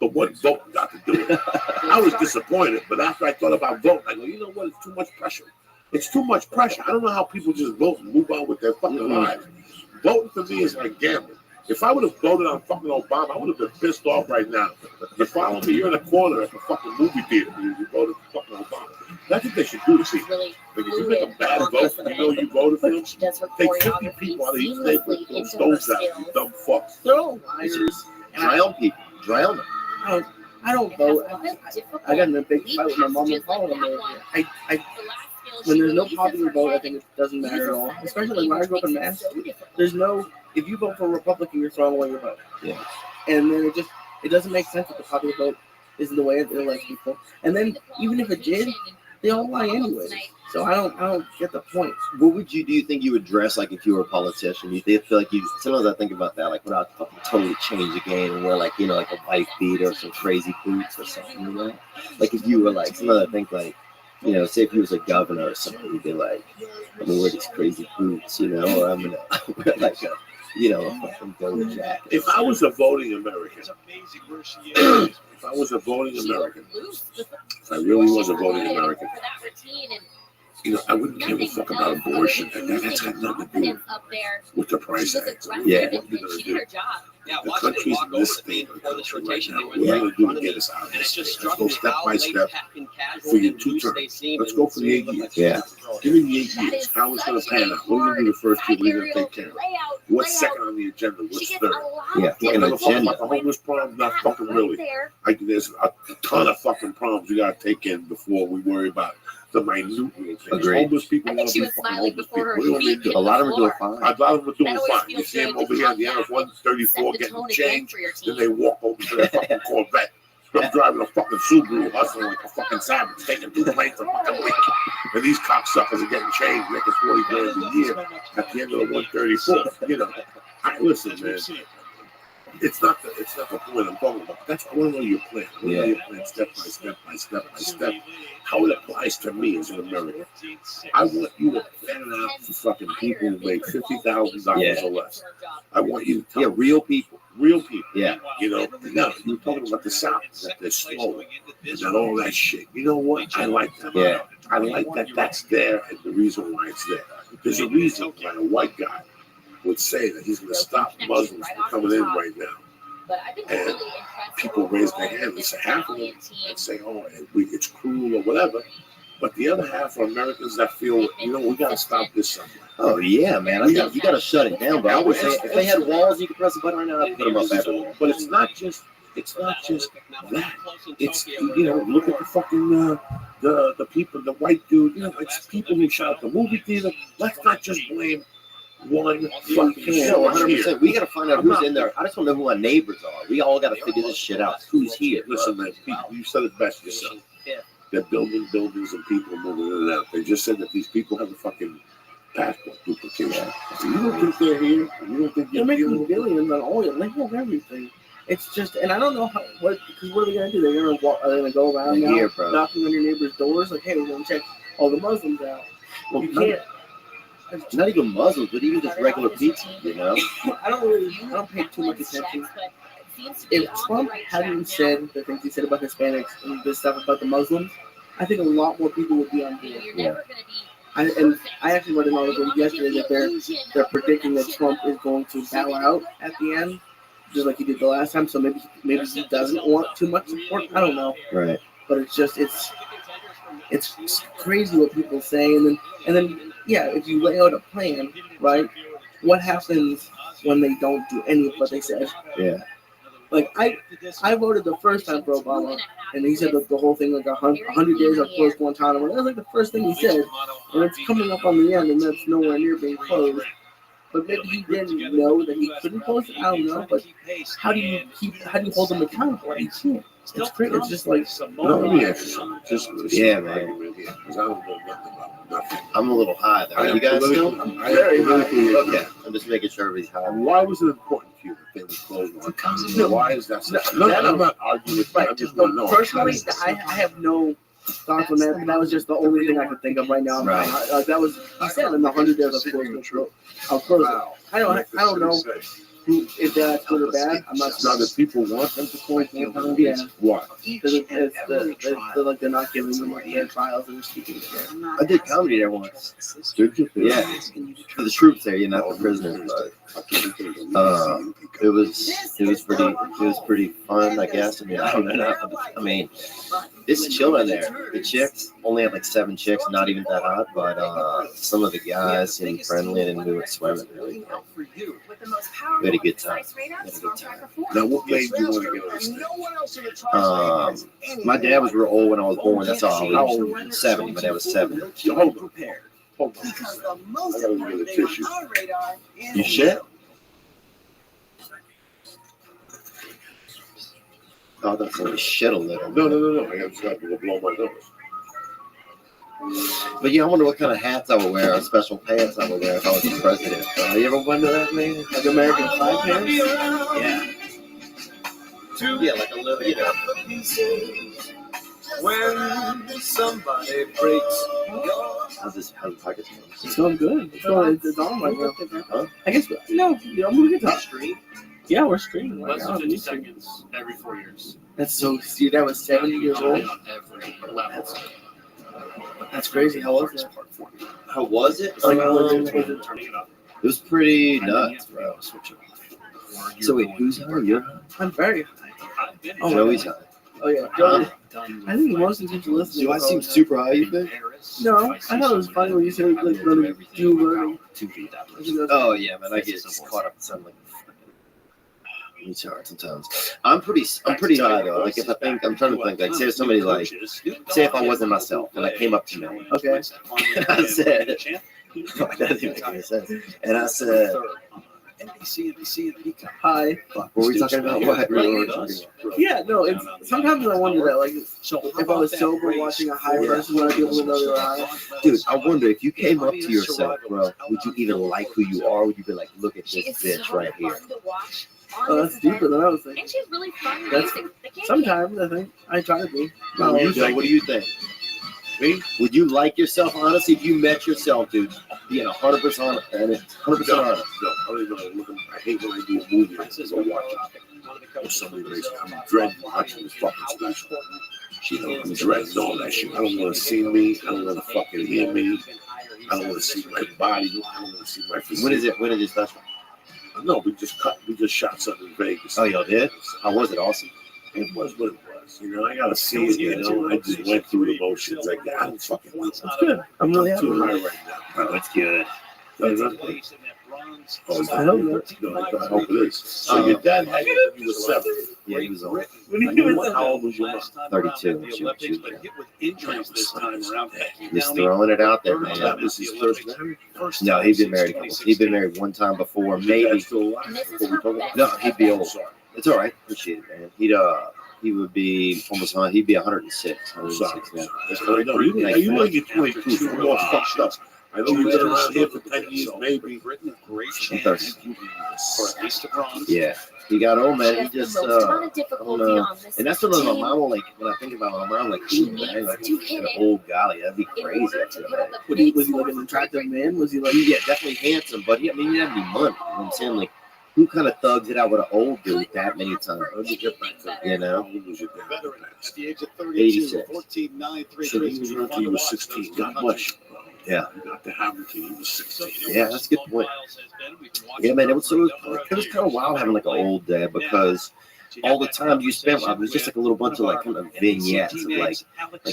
but what voting got to do with it? I was disappointed, but after I thought about voting, I go, you know what? It's too much pressure. It's too much pressure. I don't know how people just vote and move on with their fucking lives. Voting for me is like gambling. If I would have voted on fucking Obama, I would have been pissed off right now. You follow me? You're in a corner at the fucking movie theater. You voted for fucking Obama. That's what they should do to She's people. really Like, if you make a bad vote, you know you voted for them, she does her take 50 choreography people out of each seamlessly neighborhood, throw into her stones out, you skills. dumb fucks. They're all liars. And Drown people. Drown them. I don't It has vote. a lot of difficult I got in a big fight with my mom and passages like father. that one. I The last skill when she there's no releases popular her vote, I head think it doesn't and matter at all. uses that Especially like when I grew up in makes it Mass, so difficult. there's no. If you vote for a Republican, you're throwing away your vote. Yeah. And then it doesn't make sense that the popular vote isn't the way it elects people. And then even if it did, they all lie anyways. So I don't get the point. What would you do? You think you would dress like if you were a politician? You feel like you? Sometimes I think about that. Like, would I fucking totally change the game and wear like like a white beater or some crazy boots or something? Like if you were like, sometimes I think like, say if you was a governor or something, you'd be like, I'm gonna wear these crazy boots, or I'm gonna wear like a fucking gold jacket. If I was a voting American, if I was a voting American, if I really was a voting American, I wouldn't give a fuck about abortion. That's got nothing to do with the price tag. Yeah. What you're gonna do? Yeah, The watching country's walk in this over me state before this right rotation, now. they What went are right you in gonna front do of to get me. us out of And this it's just thing? Let's struck go me step how by laid step. back and casual For your and two loose terms. they seem. Let's and go for the 8 look years. like Yeah. Give me the 8 years. How it's gonna pan out? What are you gonna do the first 2? What are you gonna take care of? What's second on the agenda? What's third? Yeah, You an know, fucking agenda. about the homeless problem? Not fucking really. There's a ton of fucking problems we gotta take in before we worry about the minute little things. Agreed. Homeless people I want think to she be was fucking smiling homeless before people. her What do you feet want me to hit do? A lot of them do it floor. fine. A lot of them are doing That always fine. You feels see them good over to here at the come end of back 134 set the getting tone again changed. for your Then team. they walk over to their fucking Corvette. I'm driving a fucking Subaru, hustling like a fucking savage, taking 2 planes a fucking week. And these cocksuckers are getting changed, making 40 grand a year at the end of the 134. Listen, man. It's not the point I'm talking about. That's I want to know your plan. I want to know your plan step by step by step by step. How it applies to me as an American. I want you to fan it out for fucking people who make $50,000 or less. I want you to tell real people. real people. Yeah. Now you're talking about the South, that they're slow and that all that shit. You know what? I like that. Yeah. I like that that's there and the reason why it's there. There's a reason why a white guy would say that he's going to stop Muslims from coming in right now. But I've been And really impressed people overall raise their with hand and this say half of them Italian team. and say, oh, it's cruel or whatever. But the other half are Americans that feel, we got to stop this somewhere. Oh yeah, man. I think you got to shut it down. But I would say if they had walls, you could press a button right now and put them up everywhere. But it's not just that. It's look at the fucking the people, the white dude. It's people who shot at the movie theater. Let's not just blame one fucking No, source here. 100%. We got to find out who's in there. I just want to know who our neighbors are. We all got to figure this shit out. Who's here? Listen, man, people, you said it best yourself. They're building buildings and people moving in and out. They just said that these people have a fucking passport duplication. So you don't think they're here? You don't think They're making billions on oil. They have everything. It's just, and I don't know what are they gonna do? They're gonna walk, are they gonna go around now, knocking on your neighbor's doors, like, hey, we're gonna check all the Muslims out. Well, you can't. Not even Muslims, but even just regular people. I don't pay too much attention. If Trump hadn't said the things he said about Hispanics and this stuff about the Muslims, I think a lot more people would be on board. Yeah. I actually read an article yesterday that they're predicting that Trump is going to bow out at the end, just like he did the last time. So maybe he doesn't want too much support. I don't know. Right. But it's crazy what people say, and then yeah, if you lay out a plan, right? What happens when they don't do any of what they said? Yeah. Like I voted the first time for Obama, and he said that the whole thing like 100 days of closed Guantanamo. That was like the first thing he said, and it's coming up on the end, and that's nowhere near being closed. But maybe he didn't know that he couldn't close it. I don't know. But how do you hold them accountable? You can't. It's great. It's just like let me ask you something. Just yeah, man. Because I don't know nothing about nothing. I'm a little high there. You guys still? I'm very high. Okay. I'm just making sure everybody's high. Why was it important to you that they were closed Guantanamo? Why is that? I'm not arguing with you. I just want to know. Personally, I have no thoughts on that. That was just the only thing I could think of right now. Right. That was he said in the 100 days of closed. I don't know. if that's good or bad, I'm not Now sure. that people want them to quarantine, Yeah. why? Because they're like they're not giving them like their trials and speaking shit. I did comedy there once. Did you? Yeah, for the troops there, not the prisoners, but it was pretty fun, I guess. I mean, I don't know. I mean, it's chill in there. The chicks only had like 7 chicks, not even that hot, but some of the guys seemed friendly and we were swimming. Really, we had a good time. Now, what made you want to get on stage? My dad was real old when I was born. That's all. How old? 70. My dad was 70. Hold on. Hold on. I gotta get a tissue. You shit? Oh, that's only shit a little. No. I got to blow my nose. But yeah, I wonder what kind of hats I would wear, or special pants I would wear if I was the president. You ever wonder that, man? Like American flag pants? Yeah. Yeah, like a little, you know. When somebody breaks How's the pocket smell? It's going good. It's on right now. Huh? I guess no. Yeah, I'm gonna get top. Yeah, we're streaming right Less now. than 50 seconds every 4 years. That's so. See, that was 70 years old. Every level. That's crazy. How old is it? How was it? Like, Turning it up. It was pretty nuts, bro. So wait, who's high? You're high? I'm very high. Oh, Joey's high. Oh yeah, Joey. I think most of the people listening. Do I seem super high, you think? No, I thought it was funny when you said like going to do learning. Oh yeah, man, I get caught up in something like it's hard sometimes. I'm pretty high though. Like if I think, I'm trying to think. Like say if somebody like, say if I wasn't myself and I came up to me Okay. and I said, fuck, that didn't make any sense. And I said, Hi. fuck, what were we talking about? What? Yeah, no. It's sometimes I wonder that like if I was sober watching a high person, would I be able to know they were high? Dude, I wonder if you came up to yourself, bro, would you even like who you are? Would you be like, look at this bitch right here? Oh, that's deeper than I was thinking. And she's really fun. That's- music. The kid- Sometimes I think I try to be. What do you think? What do you think? Me? Would you like yourself, honestly, if you met yourself, dude, being 100% honest, 100% honest? No, I don't even know. I hate when I do a movie. I go watch it. Or somebody makes me dread watching this fucking special. I'm dreading all that shit. I don't want to see me. I don't want to fucking hear me. I don't want to see my body. I don't want to see my physique. When is it special? No, we just shot something in Vegas. Oh, y'all did? How was it? Awesome. It was what it was. You know, I gotta see it. You know, I just went through the motions. Like, I don't fucking know. That's good. I'm really happy. Too with high it. right now. Oh, that's good. Oh, I hope not. no, I hope it is. So your dad had you when you were 7. Yeah, he was old. What do you do? How old was your mom? 32. She was Just Just throwing it out there, man. That was his first marriage? No, he'd been married. He'd been married one time before, maybe. Still alive? And this is Before we her talk best. No, he'd be old. Sorry. It's all right. Appreciate it, man. He would be almost 100. He'd be 106. Sorry. 106 now. I know. You want to get 22. You're all fucked up. I know you've been around here for 10 years, maybe. I'm 30. Yeah. He got old, She man. He has just, the most amount of I don't difficulty know. on this And that's what my team. mom, like, when I think about my mom, like, She ooh, man, needs like, to hit an it old guy, that'd be in crazy. order I to feel put like. up a Was big he like score an for attractive Brittany. man? Was he like? Yeah, definitely handsome, but he didn't have any money. You know what I'm saying? Like, who kind of thugs it out with an old dude that many times? You know? How old was your dad? At the age of 32, 86. 14, 9, 3, So he was around till he was 16. God bless you. Yeah. Not to have him till he was 16. Yeah, that's a good point. Yeah, man, it was kind of wild having like an old dad because all the time you spent, it was just like a little bunch of like kind of vignettes of like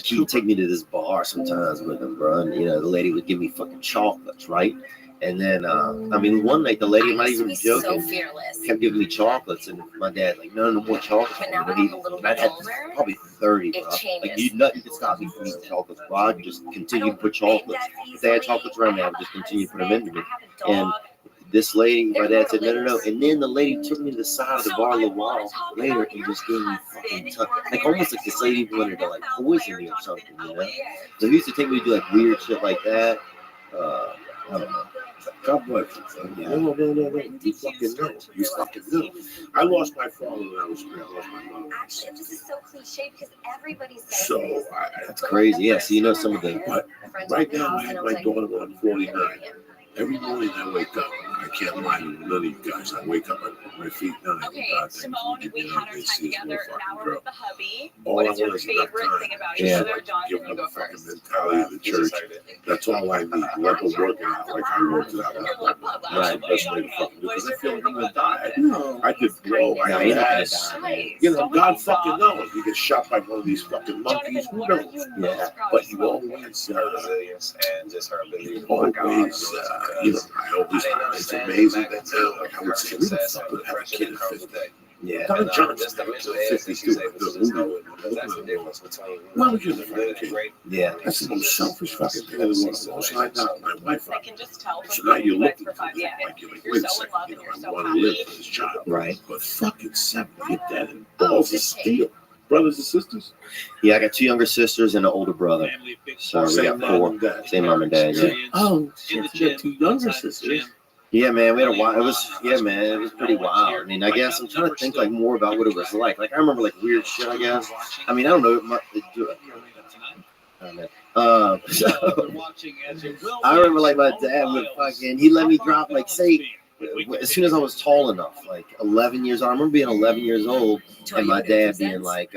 he'd take me to this bar sometimes with him, bro, and you know the lady would give me fucking chocolates, right? And then I mean one night the lady, I'm not even So joking, fearless. kept giving me chocolates, and my dad like no more chocolates. But now But that I'm a little I bit had older, probably 30, it bro. changes. Like nothing could stop me from eating chocolates, bro. I'd just continue to put chocolates. If they had chocolates around me, I would just continue to put them into me. And this lady, my dad said, no. And then the lady took me to the side of the bar a little while later and just gave me fucking like almost like this lady wanted to like poison me or something, you know? So he used to take me to do like weird shit like that. I don't know. God bless you. No. You fucking know. You fucking know. I lost my father when I was 3. I lost my mother. Actually, this is so cliche because everybody says So, this. That's crazy. Yeah, so you know some of the. But right now, I have my daughter on 49. Every morning I wake up, I can't lie to none of you guys. I wake up, I put my feet down. Okay, Simone, we had our time together an hour with the hubby. All What I is your want is enough favorite time. thing about Just each so other? I can Jonathan, give you them go the fucking first. mentality of the church. That's all I need. Let them work it out like I worked it out. That's the best way to fucking do it. Because I feel like I'm gonna die. No. I did blow. No, I you're not gonna had, die, man. you know, God fucking knows. You get shot by one of these fucking monkeys. Jonathan, Who what are knows? you Yeah, most proud But of? you always, resilience and just her ability to always, work out. you know, it's amazing that now, like I would say, who the fuck would have a kid at 50? yeah. Don Johnson, Just the mental 52, the movie. that's the difference between Why would you have a kid? Yeah. That's the most selfish fucking thing in the world. Also, I got my wife I up. can just tell So from now knowing you're you guys looking for for 5 it. seconds. Like, you're like, You're wait a so in love second, and you're I so want to live happy. for this child. Right. But fucking 70, you're dead and balls of steel. Brothers and sisters? Yeah, I got 2 younger sisters and an older brother. So we Same got mom 4. and dad. Same mom and dad. Yeah. Oh, shit. You got 2 younger sisters. Yeah, man, we had a wild. It was, yeah, man, it was pretty wild. I mean, I guess I'm trying to think like more about what it was like. Like I remember like weird shit. I guess. I mean, I don't know. So I remember like my dad would fucking. He let me drop like say as soon as I was tall enough, like 11 years old. I remember being 11 years old and my dad being like,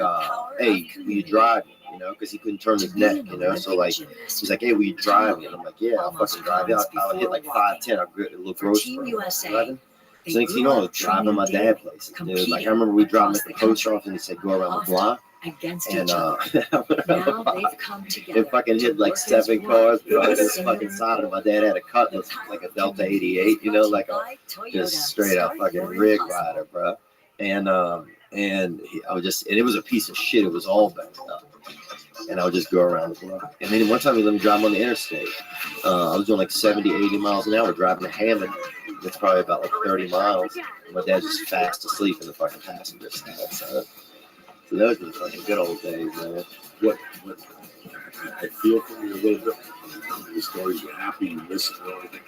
"Hey, will you drive me?" You know, because he couldn't turn his neck. You know, so like he's like, "Hey, will you drive me?" And I'm like, "Yeah, I'll fucking drive you." I'll hit like 5'10". I'll get a little gross for 11. So next thing you know, I was driving my dad places, dude. Like I remember we dropped him at the post office and he said, "Go around the block." And it fucking hit like 7 cars on this fucking side of my dad had a Cutlass like a Delta 88, you know, like a just straight up fucking rig rider, bro. And I was just, and it was a piece of shit. It was all backed up. And I would just go around the block. And then one time he let me drive on the interstate. I was doing like 70, 80 miles an hour driving to Hammond. It's probably about like 30 miles. And my dad's just fast asleep in the fucking passenger side. So those were fucking good old days, man. What I feel from you a little bit. The stories you're happy, you listen to everything.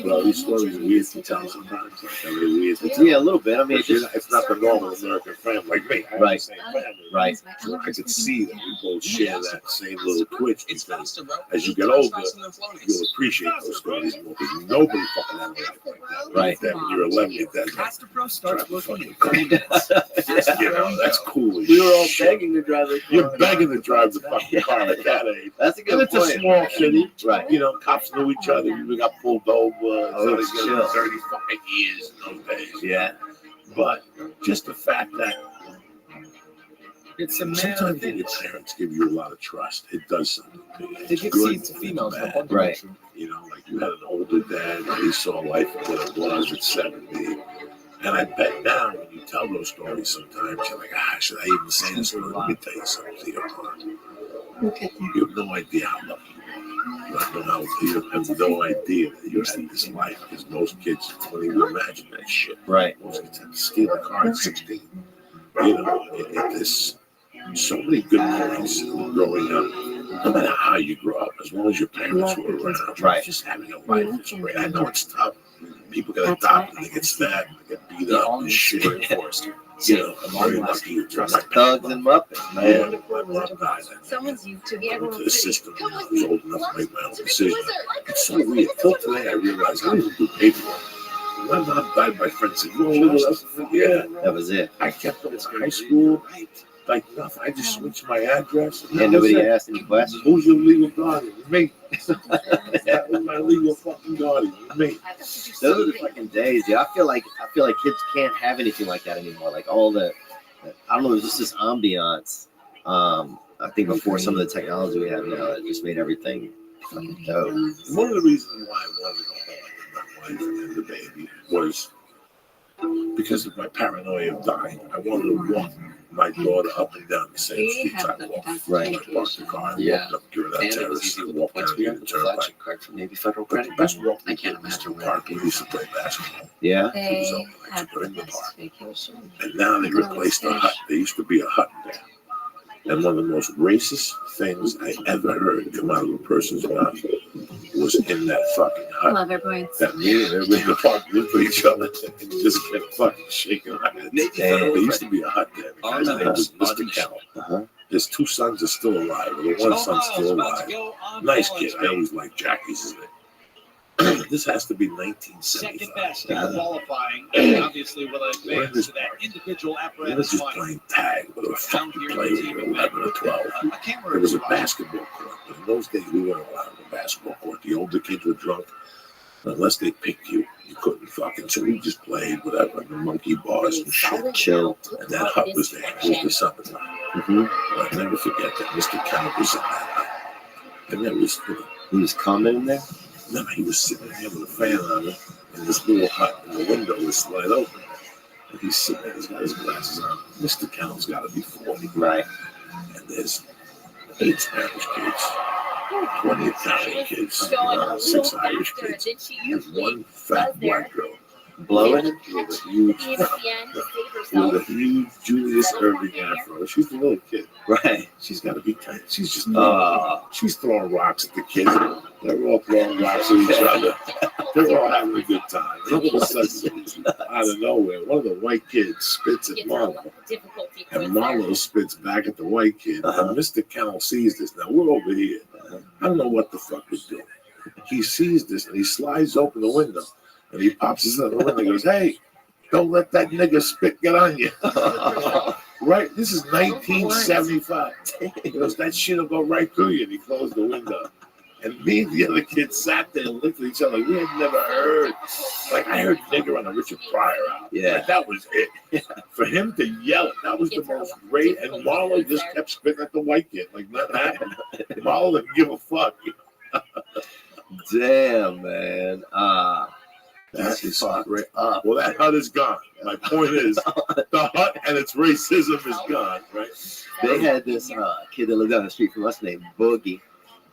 Well, these stories are weird to tell sometimes. Like, they're really weird to tell. Yeah, a little bit. I mean, It's not the normal American family like me. I have Right. the same family. Right. So I could see that we both share that same little twitch because as you get older, you'll appreciate those stories more because nobody fucking has a life like that. Right. Then when you're 11, you're dead. starts Fucking car. You know, that's cool as We were all shit. begging to drive the car. You're begging to drive the fucking car at that age. That's a good And it's a point. small city. Right. You know, cops knew each other. We got pulled over. Oh, it's so chill. 30 fucking years in those days. Yeah. But just the fact that It's sometimes your parents give you a lot of trust. It does something to you. They It's give good, seeds to females. it's no bad. one Right. direction. You know, like you had an older dad and he saw life for what it was at 70. And I bet now when you tell those stories sometimes, you're like, should I even say this story? Let me tell you something, Theodore. You have no idea how lucky you are. You have no idea that you had this life because most kids don't even imagine that shit. Right. Most kids have to steal a car at 16. You know, there's so many good memories growing up. No matter how you grow up, as long as your parents were around, Right. just having a life is great. I know it's tough. People get adopted, they get stabbed, they get beat up and shit. You know, I'm very lucky to trust my Thugs and Muppets, man. yeah, my mom died. Someone's YouTube. I went to the system when I was old enough to make my own decision. It's so weird. Till today, I realize I didn't do paperwork. When my mom died, my friend said, "You want to live with us?" I said, "Yeah." That was it. I kept up with high school, like nothing. I just switched my address. And nobody asked any questions. Who's your legal guardian? Me. That was my legal fucking guardian. Me. Those are the fucking days, dude. I feel like kids can't have anything like that anymore. Like all the, I don't know, it's just this ambiance. I think before some of the technology we have now, it just made everything fucking dope. One of the reasons why I wanted to go home with my wife and the baby was because of my paranoia of dying. I wanted to walk my daughter up and down the same streets I walked. Right. I parked the car and Yeah. walked up Given And it was Terrace easy and with the walked points down we to got the with the flagship turnpike. card from Navy Federal But the Credit. best walk I can't was the imagine park where we used to play basketball. Yeah. It was They open. I had used to put the in the best park. vacation. And now they replaced the hut. There used to be a hut there. And one of the most racist things I ever heard come out of a person's mouth was in that fucking hut. Love it, points. That me and everybody in the park looked at each other and just kept fucking shaking our heads. There used to be a hut there. The guy's name was Mr. Kell. Uh-huh. His 2 sons are still alive. The one son's still alive. Nice kid. I always liked Jack. He's his name. This has to be Second 1975. best in qualifying, and obviously will advance to that individual We're apparatus just final. playing tag with a fucking play when you're 11 or 12. A camera It was a is watching. basketball court. But in those days, we weren't allowed in the basketball court. The older kids were drunk. Unless they picked you, you couldn't fucking. So we just played whatever, the monkey bars and shit. Chill. And that hut was there. It was the summertime. Mm-hmm. I'll never forget that. Mr. Kenneth was in that hut. And there was, He was coming in there. no, he was sitting there with a fan on him in this little hut, and the window was slid open. And he's sitting there, he's got his glasses on. Mr. Kenneth's got to be 40. Right. And there's 8 Spanish kids, 20 Italian kids, Going a 6 little Irish faster kids, than she and usually one fat does there. white girl Blowing it. with a huge, At the end to save with a herself. huge Julius Irving afro. She's a little kid. Right. She's got to be tight. She's just she's throwing rocks at the kids. They're all throwing rocks at each other. They're all having a good time. And all of a sudden, out of nowhere, one of the white kids spits at It's Marlo. a difficulty And point there. Marlo spits back at the white kid. Uh-huh. And Mr. Kennel sees this. Now, we're over here. I don't know what the fuck he's doing. He sees this and he slides open the window. And he pops his head in the window and goes, hey, don't let that nigga spit get on you. Right? This is 1975. He goes, that shit will go right through you. And he closed the window. And me and the other kids sat there and looked at each other. We had never heard. Like, I heard nigger on the Richard Pryor album. Yeah. Like, that was it. For him to yell it, that was the most great. And Marlo just kept spitting at the white kid. Like, nothing happened. Marlo didn't give a fuck. Damn, man. That is great. Well, that hut is gone. My point is, the hut and its racism is gone, right? They had this kid that lived down the street from us named Boogie,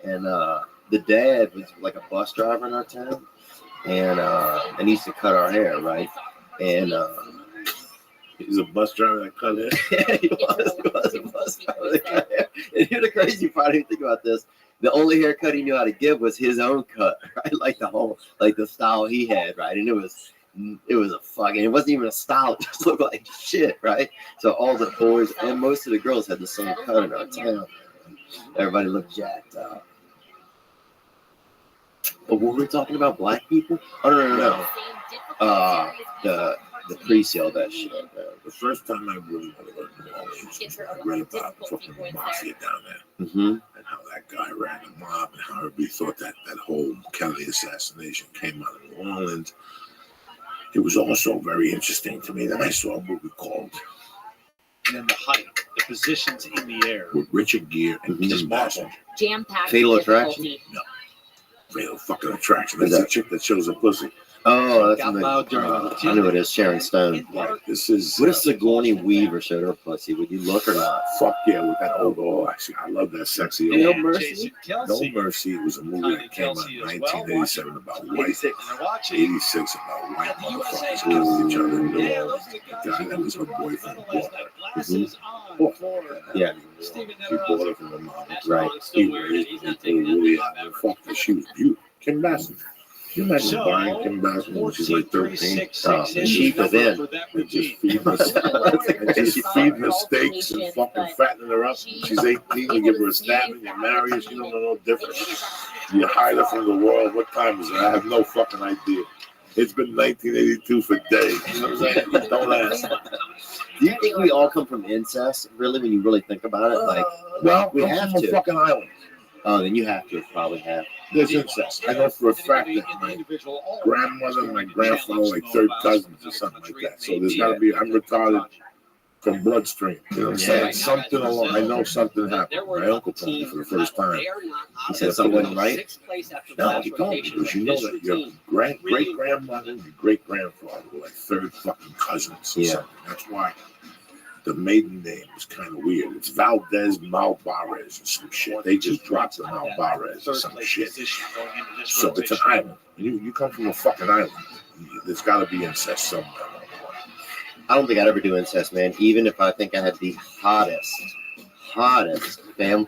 and the dad was like a bus driver in our town, and he used to cut our hair, right? And He's a bus driver that cut it. he was a bus driver that cut hair. And here's the crazy part. If you think about this, the only haircut he knew how to give was his own cut, right? Like the style he had, right? And it was a fucking, it wasn't even a style, it just looked like shit, right? So all the boys and most of the girls had the same cut in our town. Everybody looked jacked up. But what were we talking about? Black people? Oh, no. The priest yelled that shit. The first time I really wanted to learn New Orleans, I read about fucking mafia down there. Mm-hmm. And how that guy ran the mob and how everybody thought that whole Kelly assassination came out of New Orleans. It was also very interesting to me. Then I saw a movie called And then the height, the positions in the air. with Richard Gere and Mhm. Kim Basinger. Jam-packed Fatal difficulty. Fatal fucking Attraction. That's a chick that shows a pussy. Oh, that's Got in loud during the I know it is. Sharon Stone. Right. This is What if Sigourney Weaver showed her pussy? Would you look or not? fuck yeah with that old. Oh, actually, I love that sexy old. No And Mercy? Jason No Kelsey. Mercy. It was a movie that came out in 1987 about white. 86 about white motherfuckers killing each other in New Yeah, Orleans. those are the The guys guy who that was her boyfriend Glasses on for Yeah. Steven She bought her from the mom. Right. He raised me through really out and fucked her. She was beautiful. Kim Basinger. Can you imagine buying Kim Basinger when she's like 13? Cheaper then. And just feeding her, and just feeding her steaks and fucking fattening her up. She's 18, you give her a stabbing, you marry her, she don't know no difference. You hide her from the world. What time is it? I have no fucking idea. It's been 1982 for days. You know what I'm saying? Don't ask. Do you think we all come from incest, really, when you really think about it? Like, Well, we we have have to. a fucking island. oh, then you have to probably have. There's incest. I know for a fact that my grandmother and my grandfather are like third cousins or something like that. So there's got to be, I'm retarded from bloodstream. You know what I'm saying? Yeah. Something along, I know something happened. My uncle told me for the first time. He said something wasn't right. No, he told me because you know that your great-grandmother and your great-grandfather were like third fucking cousins or Yeah. something. That's why the maiden name is kind of weird. It's Valdez Malvarez or some shit. They just dropped the Malvarez or some shit. So it's an island. You come from a fucking island. There's got to be incest somewhere. I don't think I'd ever do incest, man. Even if I think I had the hottest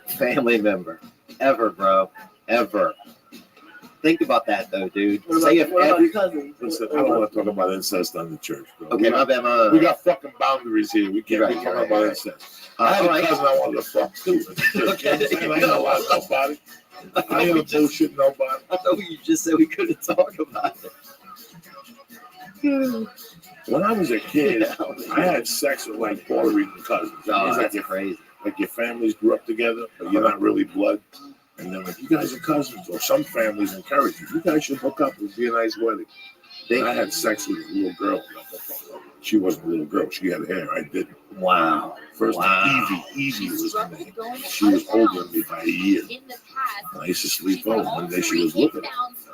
family member ever, bro. Ever. Think about that, though, dude. Say if every cousin? Listen, I don't want to talk about incest on the church, bro. Okay, my bad. We got fucking boundaries here. We can't be Right, talking right, about right. incest. I had a Alright. cousin I wanted to fuck too. Okay. I ain't know about nobody. I ain't bullshit nobody. I thought you just said we couldn't talk about it. When I was a kid, I had sex with like Puerto Rican cousins. It Oh, was that's like, crazy. like your families grew up together, but you're not really blood. And then like, you guys are cousins, or some families encourage you. You guys should hook up and be a nice wedding. Then I had sex with a little girl. She wasn't a little girl. She had hair. I didn't. Wow. First, Evie was her name. She was older than me by a year. And I used to sleep over. One day she was looking at me.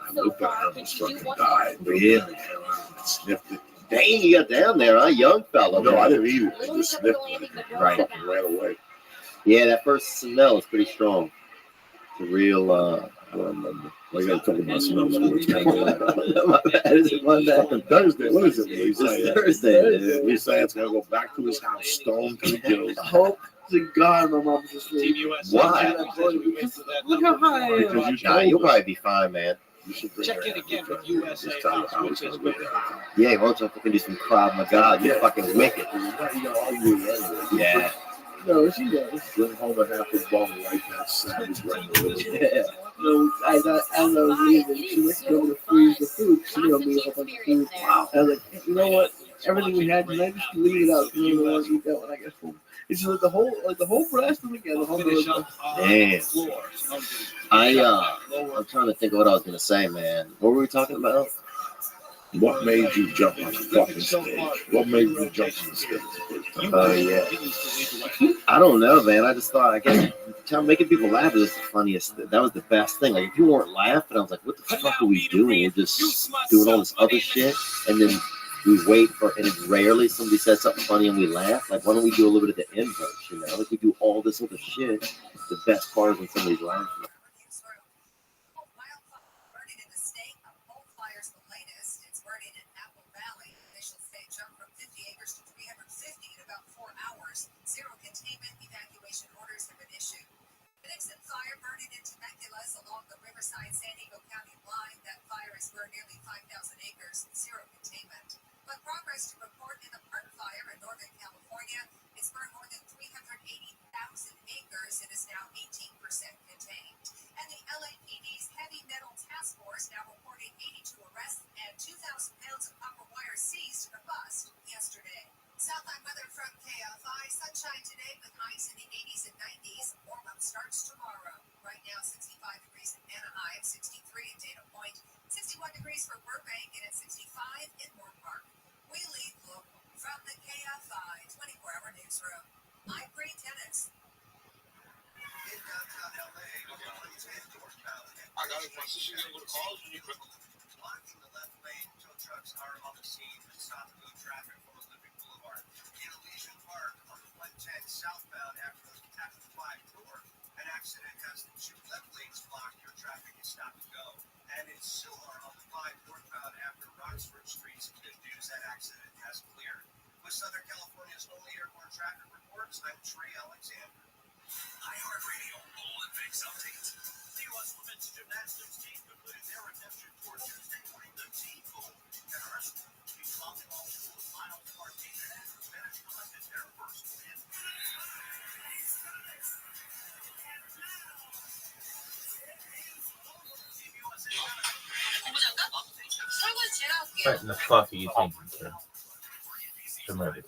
And I looked at her and almost fucking died. Really? I sniffed it. Dang, you got down there, huh? Young fella. No, I didn't eat it. I just sniffed it. Right. Fucking ran away. Yeah, that first smell is pretty strong. It's a real, I don't remember. We gotta talk about smells. my bad. Is it my bad? Fucking Thursday. What is it? It's Thursday, dude. We say it's gonna go back to his house, stoned to the gills. Hope to God my mom was asleep. Team US. Why? Look how high I am. Because you Nah, you'll probably be fine, man. You should bring Check her in out. again with USA Just tell her House, how which it's is gonna good. be. Yeah, why don't you fucking do some Krav Maga? You're fucking wicked. You're gonna argue with her anyway. Yeah. No, she does. Bring home a half a bone like that savage right in the middle. Yeah. No, as I was leaving, she went to go to freeze the food. She gonna be a whole bunch of food. Wow. I was like, you know what? Everything we had tonight, just leave it out. You don't want to eat that when I get home. It's just like the whole breast and again, the whole Finish breast. up Damn. the floor. I'm trying to think of what I was gonna say, man. What were we talking about? What made you jump on the fucking stage? What made you jump on the stage the first time? Oh, yeah. I don't know, man. I just thought, I guess, making people laugh is the funniest. That was the best thing. Like, if you weren't laughing, I was like, what the fuck are we doing? We're just doing all this other shit, and then we wait for, and rarely somebody says something funny and we laugh. Like, why don't we do a little bit of the inverse, you know? Like, we do all this other shit. The best part is when somebody's laughing. Burning in the state, a coal fire's the latest. It's burning in Apple Valley. Officials say it jumped from 50 acres to 350 in about 4 hours. Zero containment evacuation orders have been issued. The Nixon fire burning in Temecula's along the Riverside-San Diego County line. That fire has burned nearly 5,000 acres. Zero containment. But progress to report in the Park Fire in Northern California. It's burned more than 380,000 acres and is now 18% contained. And the LAPD's Heavy Metal Task Force now reporting 82 arrests and 2,000 pounds of copper wire seized in a bust yesterday. Southline weather from KFI. Sunshine today with highs in the 80s and 90s. Warm-up starts tomorrow. Right now, 65 degrees in Anaheim, 63 in Dana Point, 61 degrees for Burbank, and at 65 in Moore Park. We lead local from the KFI 24-hour newsroom. I'm Bree Tennis. In downtown LA, I got a question. You gonna go to college when you quit? Blocking the left lane, tow trucks are on the scene and stop and go traffic from Olympic Boulevard. In Elysian Park on the 110 southbound after the 5 door, an accident has the 2 left lanes blocked. Your traffic is stop and go. And in Silmar on the 5 northbound after Roxford Street's good news that accident has cleared. With Southern California's only airport traffic reports, I'm Trey Alexander. iHeartRadio Olympics update. The U.S. women's gymnastics team concluded their redemption tour Tuesday winning the team gold. And our team volleyball school's final Martina and Andrew Bennett collected their first win. What in the fuck are you thinking, kid? Come over here.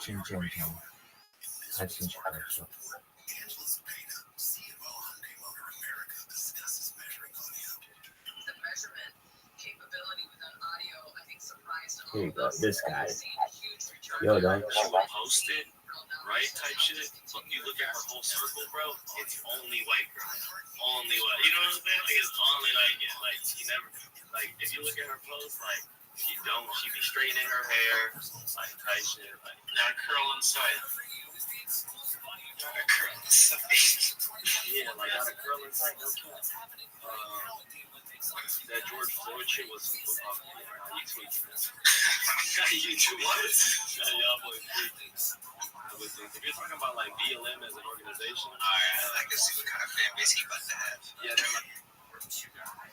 Chin chin chin. I chin chin. Here you go, this guy. Yo, dog. She will post it, right? Type shit. But you look at her whole circle, bro. It's only white girls. Only white. You know what I'm saying? Like it's only like it. Like she never. Like if you look at her posts, like she be straightening her hair, like type shit. Like not a curl inside. Not a curl inside. Yeah, like not a curl inside. No cap. That George Floyd shit was some football. You tweaking this. You tweaking what? Y'all boys tweaking. If you're talking about like BLM as an organization, alright, I can see what kind of fan base he about to have. Yeah, they're like.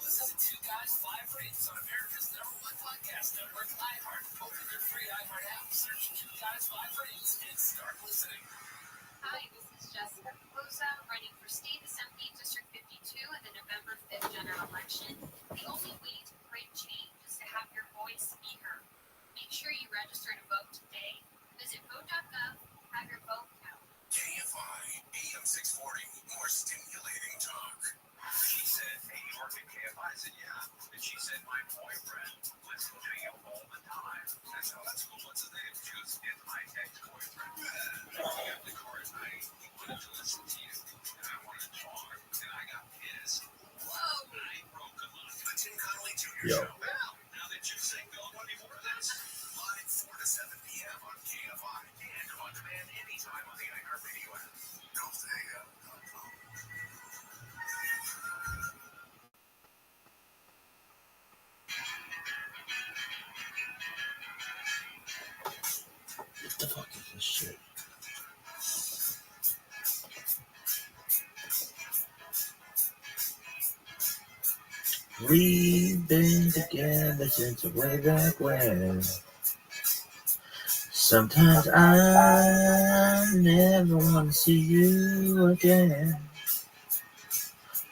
Listen to 2 Guys 5 Rings on America's #1 podcast network, iHeart. Open your free iHeart app, search 2 Guys 5 Rings, and start listening. Hi, this is Jessica Poza, running for State Assembly District 52 in the November 5th general election. The only way to bring change is to have your voice be heard. Make sure you register to vote today. Visit vote.gov, have your vote count. KFI AM 640, more stimulating talk. She said, hey, you work at KFI? I said, yeah. And she said, my boyfriend listens to you all the time. I said, oh, that's cool. What's his name? She goes, it's my ex-boyfriend. He got in the car at night. He wanted to listen to you. And I wanted to talk. And I got pissed. Whoa. I broke him up. The Tim Connolly Jr. Show. Well, now that you're single, want any more of this? Live 4 to 7 p.m. on KFI. And on demand anytime on the iHeartRadio app. Go to AM.com. What the fuck is this shit? We've been together since way back when. Sometimes I never want to see you again.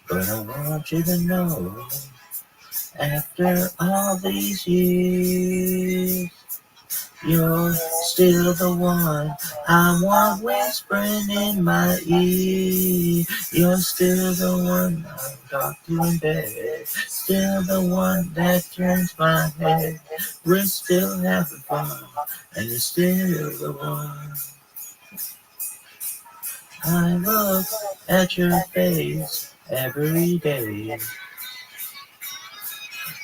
But I want you to know, after all these years, you're still the one I want whispering in my ear. You're still the one I talk to in bed. Still the one that turns my head. We're still having fun, and you're still the one. I look at your face every day,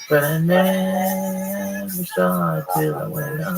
but I never saw it till I went on.